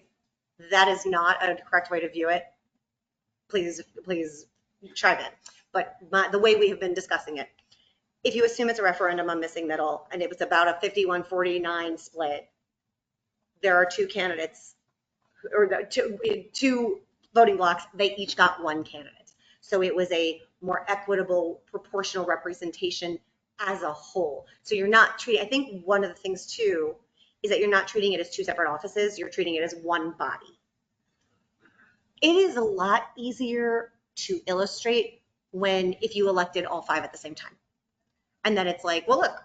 that is not a correct way to view it, please chime in. But the way we have been discussing it, if you assume it's a referendum on missing middle and it was about a 51-49 split, there are 2 candidates, or 2 voting blocks, they each got 1 candidate. So it was a more equitable proportional representation as a whole. So you're not treating, I think one of the things too is that you're not treating it as 2 separate offices, you're treating it as one body. It is a lot easier to illustrate if you elected all 5 at the same time. And then it's like, well, look,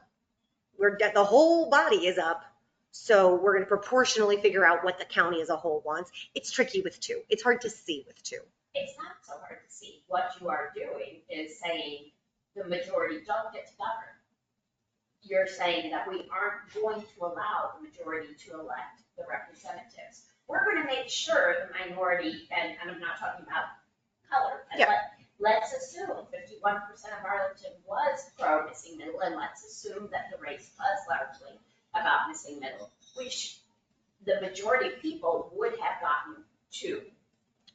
the whole body is up, so we're going to proportionally figure out what the county as a whole wants. It's tricky with 2. It's hard to see with 2. It's not so hard to see. What you are doing is saying the majority don't get to govern. You're saying that we aren't going to allow the majority to elect the representatives. We're going to make sure the minority, and I'm not talking about color, but let's assume 51% of Arlington was pro missing middle, and let's assume that the race was largely about missing middle, which the majority of people would have gotten 2,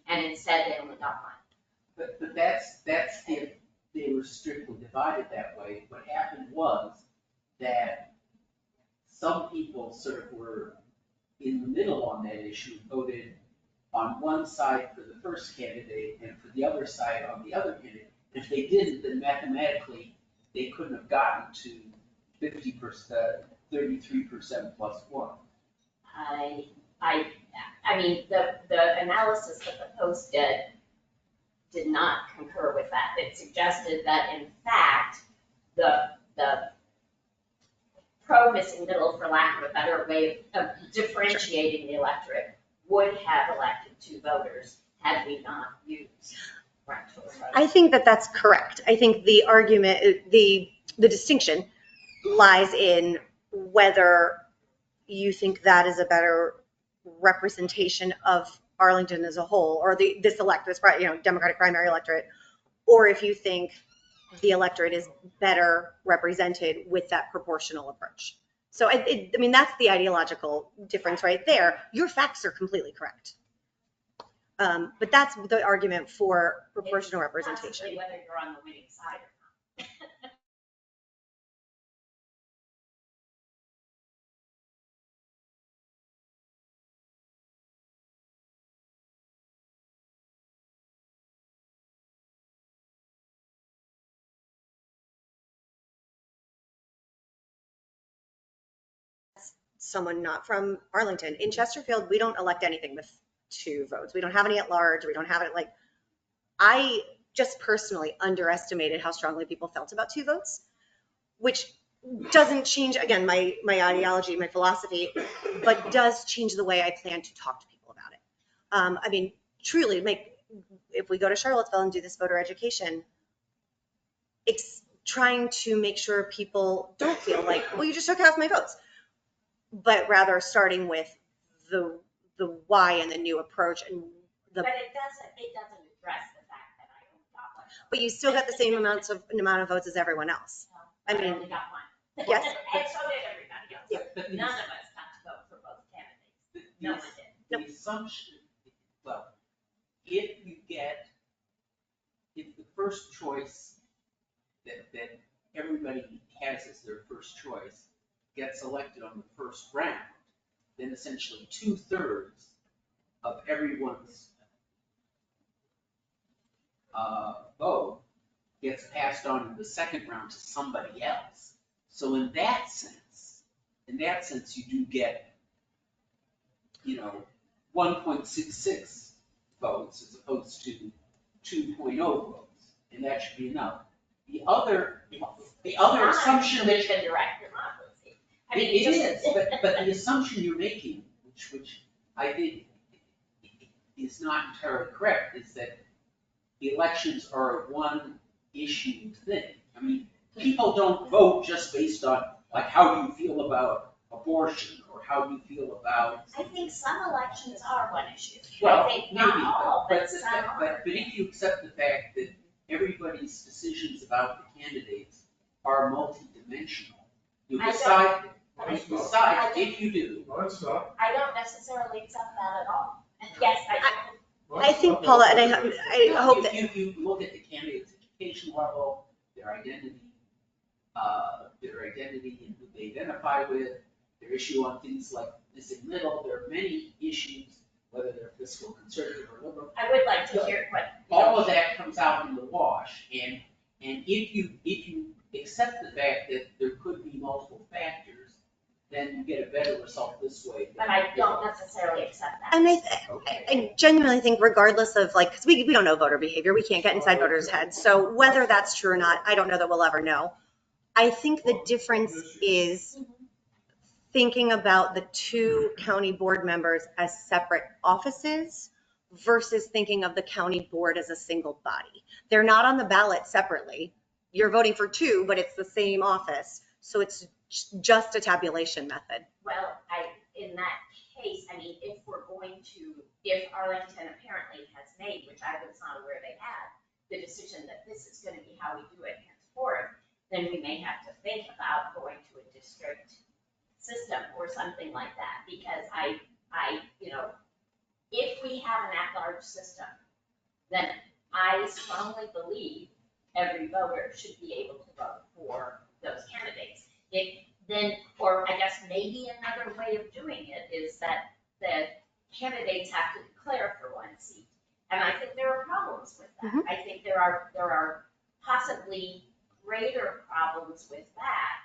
and instead they only got 1. But that's they were strictly divided that way. What happened was that some people sort of were in the middle on that issue, voted on one side for the first candidate and for the other side on the other candidate. If they didn't, then mathematically, they couldn't have gotten to 50%, 33% plus one. I mean, the analysis that the Post did not concur with that. It suggested that in fact, the pro-missing middle, for lack of a better way of differentiating the electorate, would have elected two voters had we not used ranked choice voting. I think that that's correct. I think the argument, the distinction lies in whether you think that is a better representation of Arlington as a whole, or this Democratic primary electorate, or if you think the electorate is better represented with that proportional approach. So I mean, that's the ideological difference right there. Your facts are completely correct. But that's the argument for proportional representation. Possibly whether you're on the winning side or not. Someone not from Arlington. In Chesterfield, we don't elect anything with 2 votes. We don't have any at large. We don't have it like, I just personally underestimated how strongly people felt about 2 votes, which doesn't change, again, my ideology, my philosophy, but does change the way I plan to talk to people about it. I mean, truly, if we go to Charlottesville and do this voter education, it's trying to make sure people don't feel like, well, you just took half my votes, but rather starting with the why and the new approach and the. But it doesn't address the fact that I only got one. But you still got the same amount of votes as everyone else. No, I mean, only got one. Yes. And so did everybody else. Yeah. But None of us got to vote for both candidates. No one did. The assumption, well, if the first choice that everybody has as their first choice gets elected on the first round, then essentially 2/3 of everyone's vote gets passed on in the second round to somebody else. So in that sense, you do get, 1.66 votes as opposed to 2.0 votes, and that should be enough. The other assumption that The direct democracy. I mean, it just- is, but the assumption you're making, which I think is not entirely correct, is that the elections are a one issue thing. I mean, people don't vote just based on, like, how do you feel about abortion, or how do you feel about. I think some elections are one issue. Well, I think maybe, not all, but some are. but if you accept the fact that everybody's decisions about the candidates are multidimensional, you I don't- decide, I if you do. No, it's not. I don't necessarily accept that at all. Yes, No, I it's think, not. Paula, and I hope that. You look at the candidate's education level, their identity and who they identify with, their issue on things like missing middle. There are many issues, whether they're fiscal conservative or liberal. I would like to hear what. All of that comes out in the wash, and if you accept the fact that there could be multiple factors, then you get a better result this way. But I don't necessarily accept that. And I genuinely think regardless of because we don't know voter behavior, we can't get inside voters' heads. So whether that's true or not, I don't know that we'll ever know. I think the difference is thinking about the 2 county board members as separate offices versus thinking of the county board as a single body. They're not on the ballot separately. You're voting for 2, but it's the same office. So it's just a tabulation method. Well, in that case, I mean, if Arlington apparently has made, which I was not aware they had, the decision that this is going to be how we do it henceforth, then we may have to think about going to a district system or something like that, because if we have an at-large system, then I strongly believe every voter should be able to vote for those candidates. Or I guess maybe another way of doing it is that the candidates have to declare for one seat. And I think there are problems with that. I think there are possibly greater problems with that,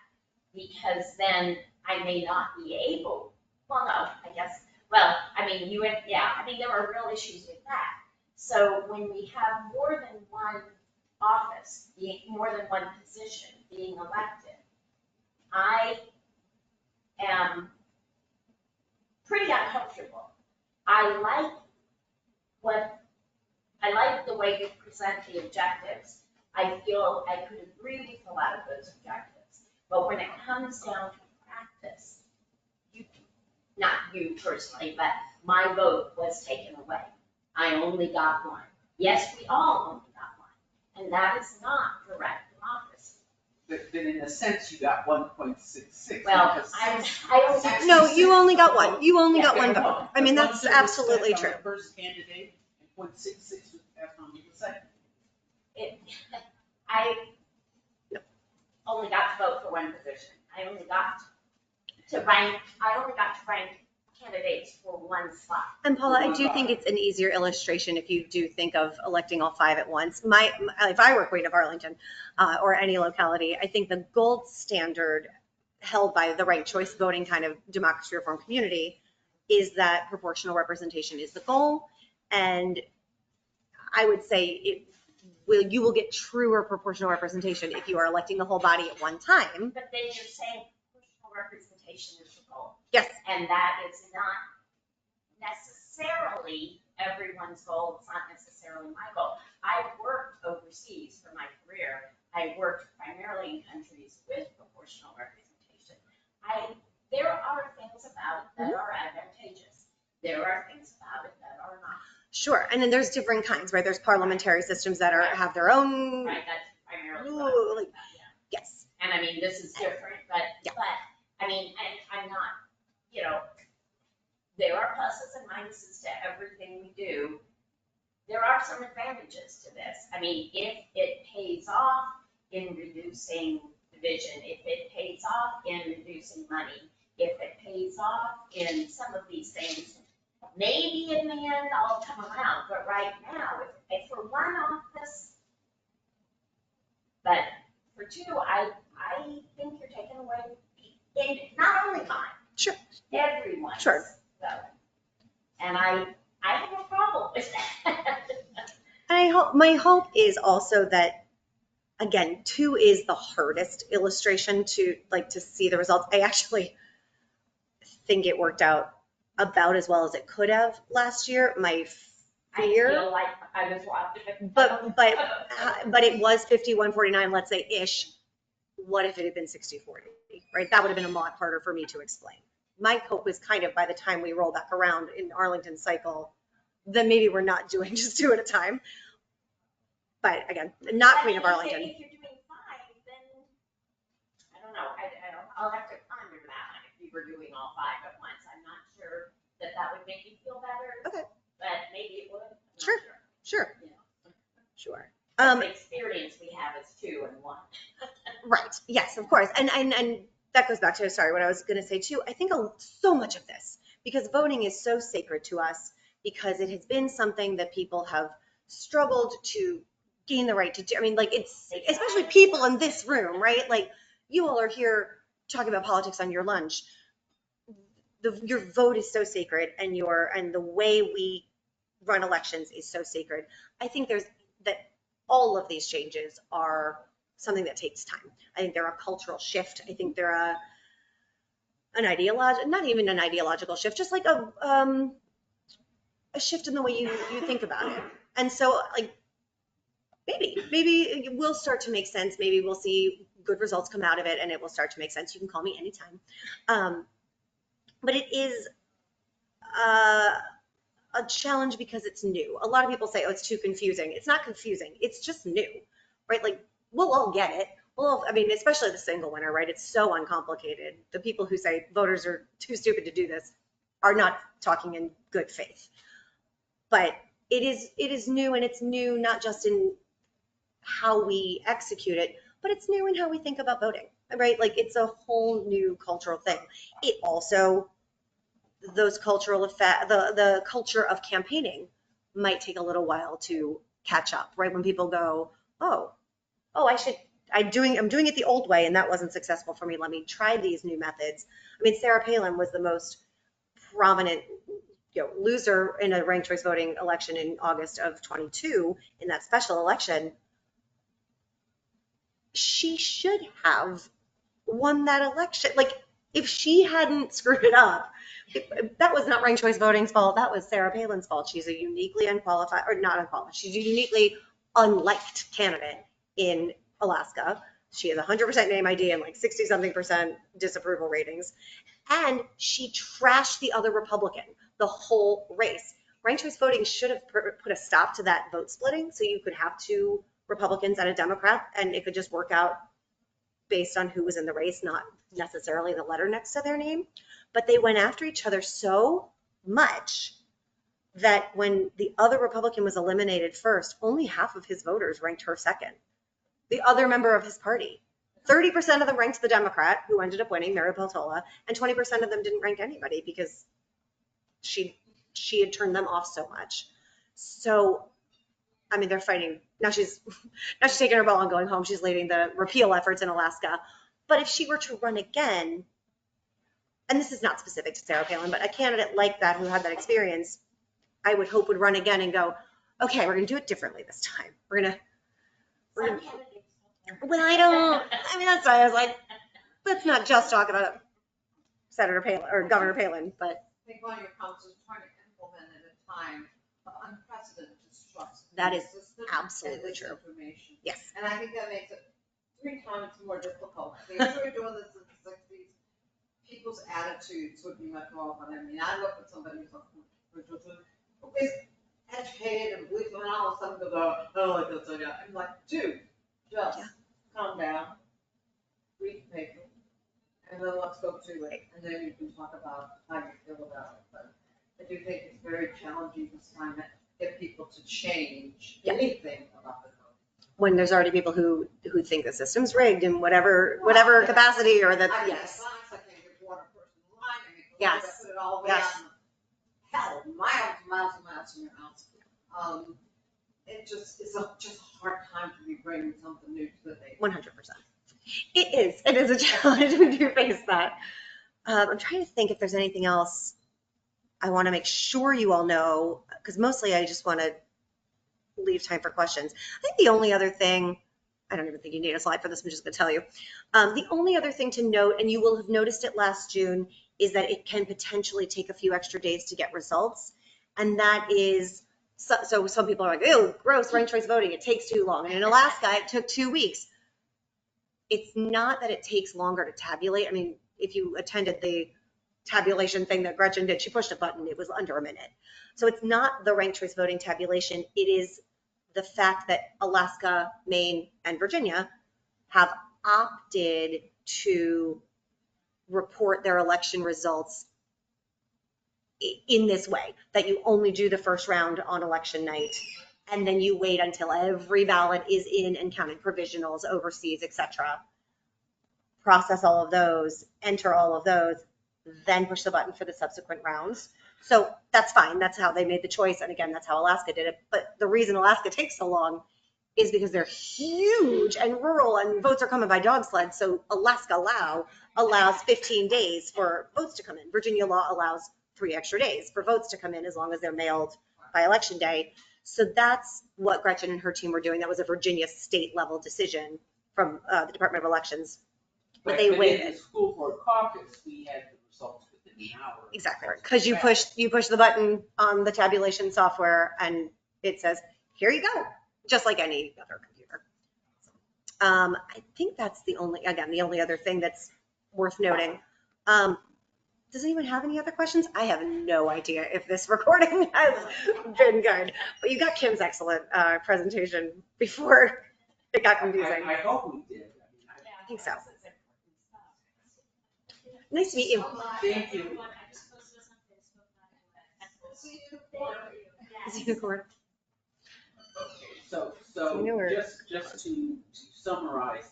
because then I may not be able, well, no, I guess, well, I mean, there are real issues with that. So when we have more than one office, more than one position being elected, I am pretty uncomfortable. I like the way you present the objectives. I feel I could agree with a lot of those objectives. But when it comes down to practice, not you personally, but my vote was taken away. I only got one. Yes, we all only got one. And that is not correct democracy. But in a sense, you got 1.66. Well, because I don't. No, you only got one. You only got one Yeah, vote. I mean, that's 1.2 was absolutely spent true. on the first candidate, and 0.66 was passed on to the second. I only got to vote for one position. I only got to rank candidates for one slot. And Paula, I do think it's an easier illustration if you do think of electing all 5 at once. If I were Queen of Arlington or any locality, I think the gold standard held by the ranked choice voting kind of democracy reform community is that proportional representation is the goal. And I would say you will get truer proportional representation if you are electing the whole body at one time. But then you're saying proportional representation is the goal. Yes. And that is not necessarily everyone's goal. It's not necessarily my goal. I've worked overseas for my career. I worked primarily in countries with proportional representation. There are things about it that are advantageous. There are things about it that are not. Sure, and then there's different kinds, right? There's parliamentary systems that have their own. Right, that's primarily what I'm talking about, yeah. Yes. And I mean, this is different, but I mean, and I'm not, there are pluses and minuses to everything we do. There are some advantages to this. I mean, if it pays off in reducing division, if it pays off in reducing money, if it pays off in some of these things, maybe in the end I'll come around. But right now, if for one office, but for 2, I think you're taking away, and not only mine. Sure. Everyone's. Sure. And I have a problem with that. My hope is also that, again, 2 is the hardest illustration to see the results. I actually think it worked out about as well as it could have last year. My fear. I feel like I was watching. But it was 51-49, let's say ish. What if it had been 60-40, right? That would have been a lot harder for me to explain. My hope is kind of by the time we roll back around in Arlington cycle, then maybe we're not doing just 2 at a time. But again, not Queen of Arlington. If you're doing 5, then I don't know. I'll have to ponder that one if you were doing all 5 at once. I'm not sure that would make you feel better. Okay. But maybe it would. Sure. Sure. The experience we have is 2 and 1. Right. Yes, of course. And that goes back to, what I was going to say too. I think so much of this, because voting is so sacred to us, because it has been something that people have struggled to gain the right to do. I mean, it's especially people in this room, right? Like, you all are here talking about politics on your lunch. Your vote is so sacred, and the way we run elections is so sacred. I think that all of these changes are something that takes time. I think they're a cultural shift. I think they're not even an ideological shift, just like a shift in the way you think about it. And so, maybe it will start to make sense. Maybe we'll see good results come out of it, and it will start to make sense. You can call me anytime. But it is a challenge because it's new. A lot of people say, oh, it's too confusing. It's not confusing. It's just new, right? We'll all get it. Especially the single winner, right? It's so uncomplicated. The people who say voters are too stupid to do this are not talking in good faith. But it is new, and it's new not just in how we execute it, but it's new in how we think about voting, right? Like it's a whole new cultural thing. It also, those cultural effect, the culture of campaigning might take a little while to catch up, right? When people go, oh, I'm doing it the old way and that wasn't successful for me. Let me try these new methods. I mean, Sarah Palin was the most prominent, loser in a ranked choice voting election in August of 22 in that special election. She should have won that election. Like if she hadn't screwed it up, that was not ranked choice voting's fault. That was Sarah Palin's fault. She's a uniquely unqualified, or not unqualified. She's a uniquely unliked candidate in Alaska. She has 100% name ID and like 60 something percent disapproval ratings. And she trashed the other Republican the whole race. Ranked choice voting should have put a stop to that vote splitting so you could have two Republicans and a Democrat and it could just work out based on who was in the race, not necessarily the letter next to their name. But they went after each other so much that when the other Republican was eliminated first, only half of his voters ranked her second. The other member of his party. 30% of them ranked the Democrat, who ended up winning, Mary Peltola, and 20% of them didn't rank anybody because she had turned them off so much. So, I mean, they're fighting. Now she's taking her ball and going home. She's leading the repeal efforts in Alaska. But if she were to run again, and this is not specific to Sarah Palin, but a candidate like that who had that experience, I would hope would run again and go, okay, we're going to do it differently this time. We're going to, well, I mean, that's why I was like, let's not just talk about Senator Palin or Governor Palin, but. I think one of your comments is trying to implement at a time of unprecedented distrust. That is absolutely true. Yes. And I think that makes it 3 times more difficult. If we were doing this in the 60s, people's attitudes would be much more open. I mean, I look at somebody who's educated and believing and all of a sudden goes, oh, like this, like that. I'm like, dude, just calm down, read the paper, and then let's go through it, and then you can talk about how you feel about it. But I do think it's very challenging this time to get people to change anything about the code. When there's already people who think the system's rigged in whatever capacity or that, yes. I can't get one person in line, I mean, Yes. put it all the way out in the hell, miles and miles and miles from your house. It just is just a hard time to be bringing something new to the table. 100%. It is a challenge. We do face that. I'm trying to think if there's anything else I want to make sure you all know, because mostly I just want to leave time for questions. I think the only other thing, I don't even think you need a slide for this, I'm just going to tell you. The only other thing to note, and you will have noticed it last June, is that it can potentially take a few extra days to get results. And that is, so some people are like, ew, gross, ranked choice voting, it takes too long. And in Alaska, it took 2 weeks. It's not that it takes longer to tabulate. I mean, if you attended the tabulation thing that Gretchen did, she pushed a button, it was under a minute. So it's not the ranked choice voting tabulation, it is the fact that Alaska, Maine, and Virginia have opted to report their election results in this way, that you only do the first round on election night, and then you wait until every ballot is in and counted, provisionals, overseas, etc. Process all of those, enter all of those, then push the button for the subsequent rounds. So that's fine. That's how they made the choice. And again, that's how Alaska did it. But the reason Alaska takes so long is because they're huge and rural and votes are coming by dog sled. So Alaska law allows 15 days for votes to come in. Virginia law allows 3 extra days for votes to come in as long as they're mailed by election day. So that's what Gretchen and her team were doing. That was a Virginia state level decision from the Department of Elections. But they waited. In the school board caucus, we had the results within an hour. Exactly right. Because you push the button on the tabulation software and it says, here you go, just like any other computer. I think that's the only other thing that's worth noting. Does anyone have any other questions? I have no idea if this recording has been good, but you got Kim's excellent presentation before it got confusing. I hope we did. I think so. Nice to meet you. Thank you. See you in court. So Newer. just to summarize,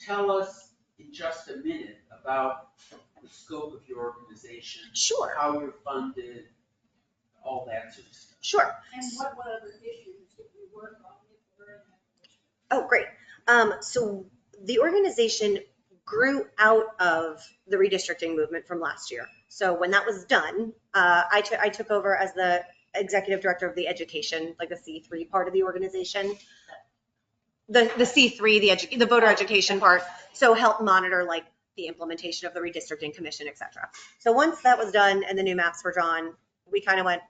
tell us in just a minute about the scope of your organization, Sure, how you're funded, all that sort of stuff. sure. And what other issues did we work on if we're in that position? Oh, great. So the organization grew out of the redistricting movement from last year. So when that was done, I took over as the executive director of the education, like the C3 part of the organization. The C3, the voter education part. So help monitor like the implementation of the redistricting commission, et cetera. So once that was done and the new maps were drawn, we kind of went,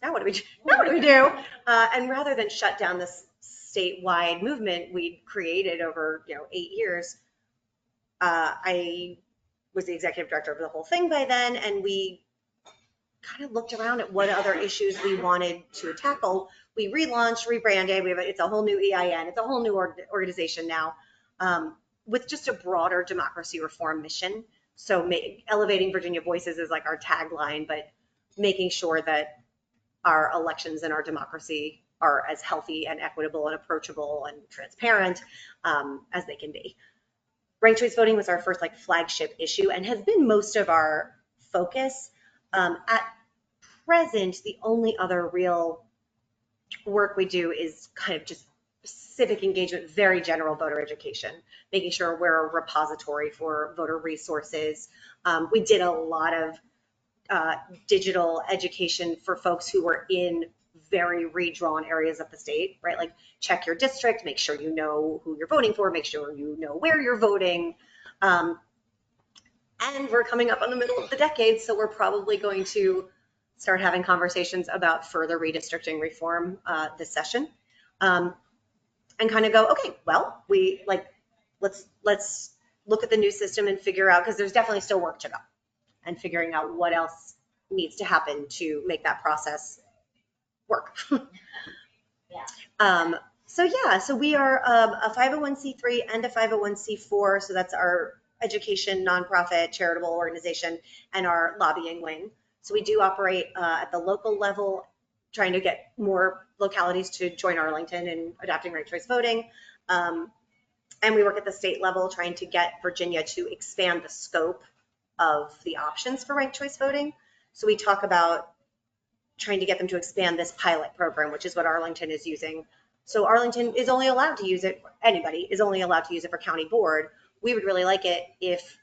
now what do we do? Now what do we do? And rather than shut down this statewide movement we created over 8 years, I was the executive director of the whole thing by then, and we kind of looked around at what other issues we wanted to tackle. We relaunched, rebranded. It's a whole new EIN. It's a whole new organization now, with just a broader democracy reform mission. So elevating Virginia voices is like our tagline, but making sure that our elections and our democracy are as healthy and equitable and approachable and transparent as they can be. Ranked choice voting was our first like flagship issue and has been most of our focus. At present, the only other real work we do is kind of just civic engagement, very general voter education, making sure we're a repository for voter resources. We did a lot of digital education for folks who were in very redrawn areas of the state, right? Like check your district, make sure you know who you're voting for, make sure you know where you're voting. And we're coming up on the middle of the decade, so we're probably going to start having conversations about further redistricting reform this session. And kind of go, okay, well, let's look at the new system and figure out, because there's definitely still work to go, and figuring out what else needs to happen to make that process work. Yeah. So we are a 501c3 and a 501c4. So that's our education, nonprofit, charitable organization, and our lobbying wing. So we do operate at the local level, trying to get more localities to join Arlington in adopting ranked choice voting. And we work at the state level, trying to get Virginia to expand the scope of the options for ranked choice voting. So we talk about trying to get them to expand this pilot program, which is what Arlington is using. So Arlington is only allowed to use it, anybody is only allowed to use it for county board. We would really like it if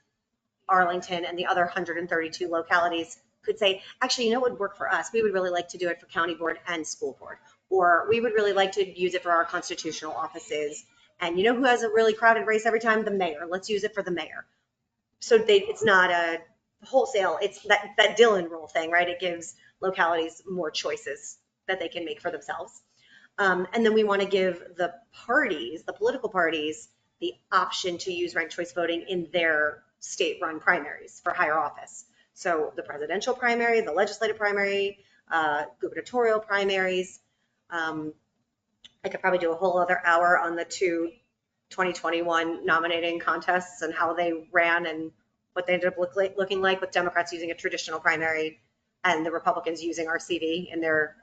Arlington and the other 132 localities could say, actually, you know what would work for us? We would really like to do it for county board and school board. Or we would really like to use it for our constitutional offices. And you know who has a really crowded race every time? The mayor. Let's use it for the mayor. So it's not a wholesale, it's that Dillon rule thing, right? It gives localities more choices that they can make for themselves. And then we want to give the parties, the political parties, the option to use ranked choice voting in their state-run primaries for higher office. So the presidential primary, the legislative primary, gubernatorial primaries. I could probably do a whole other hour on the two 2021 nominating contests and how they ran and what they ended up looking like, with Democrats using a traditional primary and the Republicans using RCV in their,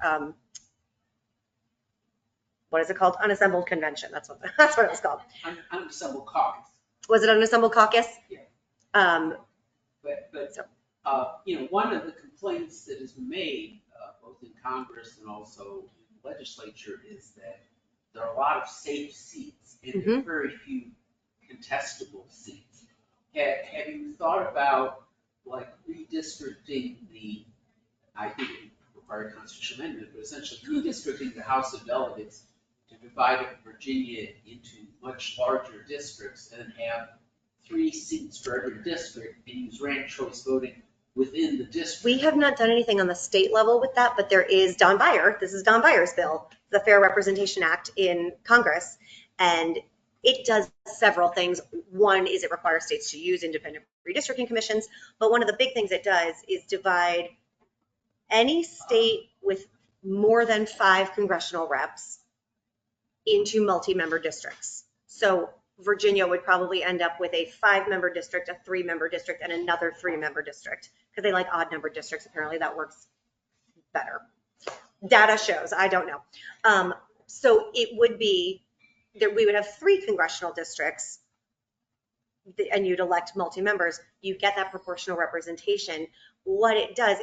what is it called? Unassembled convention. That's what it was called. Unassembled caucus. Was it unassembled caucus? Yeah. So. One of the complaints that is made both in Congress and also in the legislature is that there are a lot of safe seats and there are very few contestable seats. Have you thought about like redistricting I think it would require a constitutional amendment, but essentially redistricting the House of Delegates to divide up Virginia into much larger districts and have 3 seats for every district and use ranked choice voting within the district? We have not done anything on the state level with that, but there is Don Beyer. This is Don Beyer's bill, the Fair Representation Act in Congress. And it does several things. One is it requires states to use independent redistricting commissions. But one of the big things it does is divide any state with more than 5 congressional reps into multi-member districts. So Virginia would probably end up with a 5-member district, a 3-member district, and another 3-member district, because they like odd number districts. Apparently that works better. Data shows, I don't know. So it would be that we would have 3 congressional districts and you'd elect multi-members, you get that proportional representation. What it does,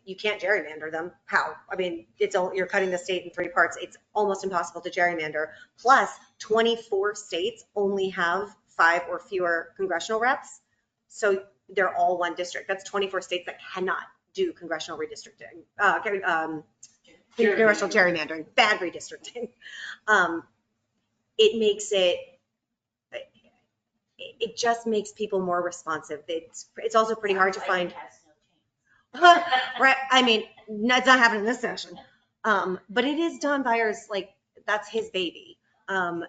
you can't gerrymander them. How? I mean, you're cutting the state in 3 parts. It's almost impossible to gerrymander. Plus, 24 states only have 5 or fewer congressional reps. So they're all one district. That's 24 states that cannot do congressional redistricting, congressional gerrymandering, bad redistricting. It makes it just makes people more responsive. It's also pretty hard to find. Right. I mean, it's not happening this session. But it is Don Byers, like, that's his baby. And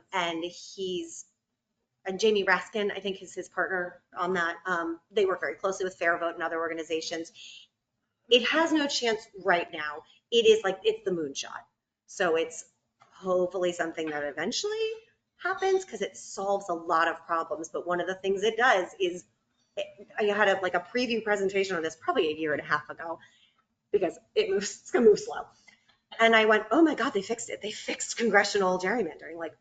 Jamie Raskin, I think, is his partner on that. They work very closely with Fair Vote and other organizations. It has no chance right now. It's the moonshot. So it's hopefully something that eventually happens because it solves a lot of problems. But one of the things it does is, I had a preview presentation on this probably a year and a half ago because it's gonna move slow. And I went, oh my God, they fixed it. They fixed congressional gerrymandering. Like,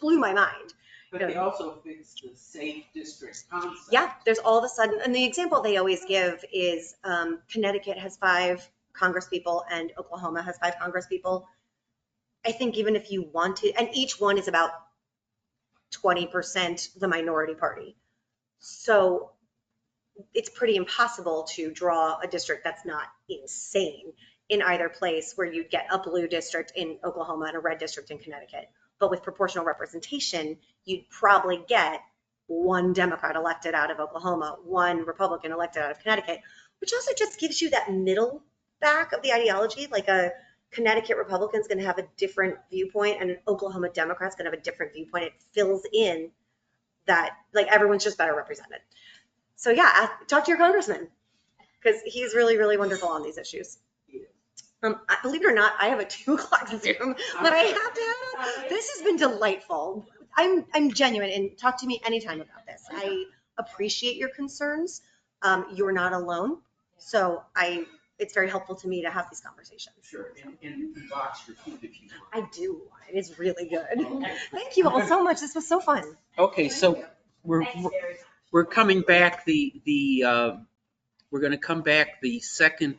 blew my mind. But they also fixed the safe district concept. Yeah, there's all of a sudden, and the example they always give is Connecticut has 5 congresspeople and Oklahoma has 5 congresspeople. I think even if you wanted, and each one is about 20% the minority party. So it's pretty impossible to draw a district that's not insane in either place, where you'd get a blue district in Oklahoma and a red district in Connecticut. But with proportional representation, you'd probably get 1 Democrat elected out of Oklahoma, 1 Republican elected out of Connecticut, which also just gives you that middle back of the ideology. Like, a Connecticut Republican is going to have a different viewpoint and an Oklahoma Democrat's going to have a different viewpoint. It fills in that, like, everyone's just better represented. So yeah, talk to your congressman because he's really, really wonderful on these issues. Believe it or not, I have a 2 o'clock Zoom, but I have to have. This has been delightful. I'm genuine, and talk to me anytime about this. I appreciate your concerns. You're not alone, so it's very helpful to me to have these conversations. Sure, and you can box your food if you want. I do. It is really good. Thank you all so much. This was so fun. Okay, so we're coming back we're going to come back the second.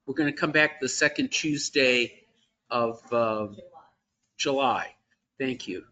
We're going to come back the second Tuesday of July. Thank you.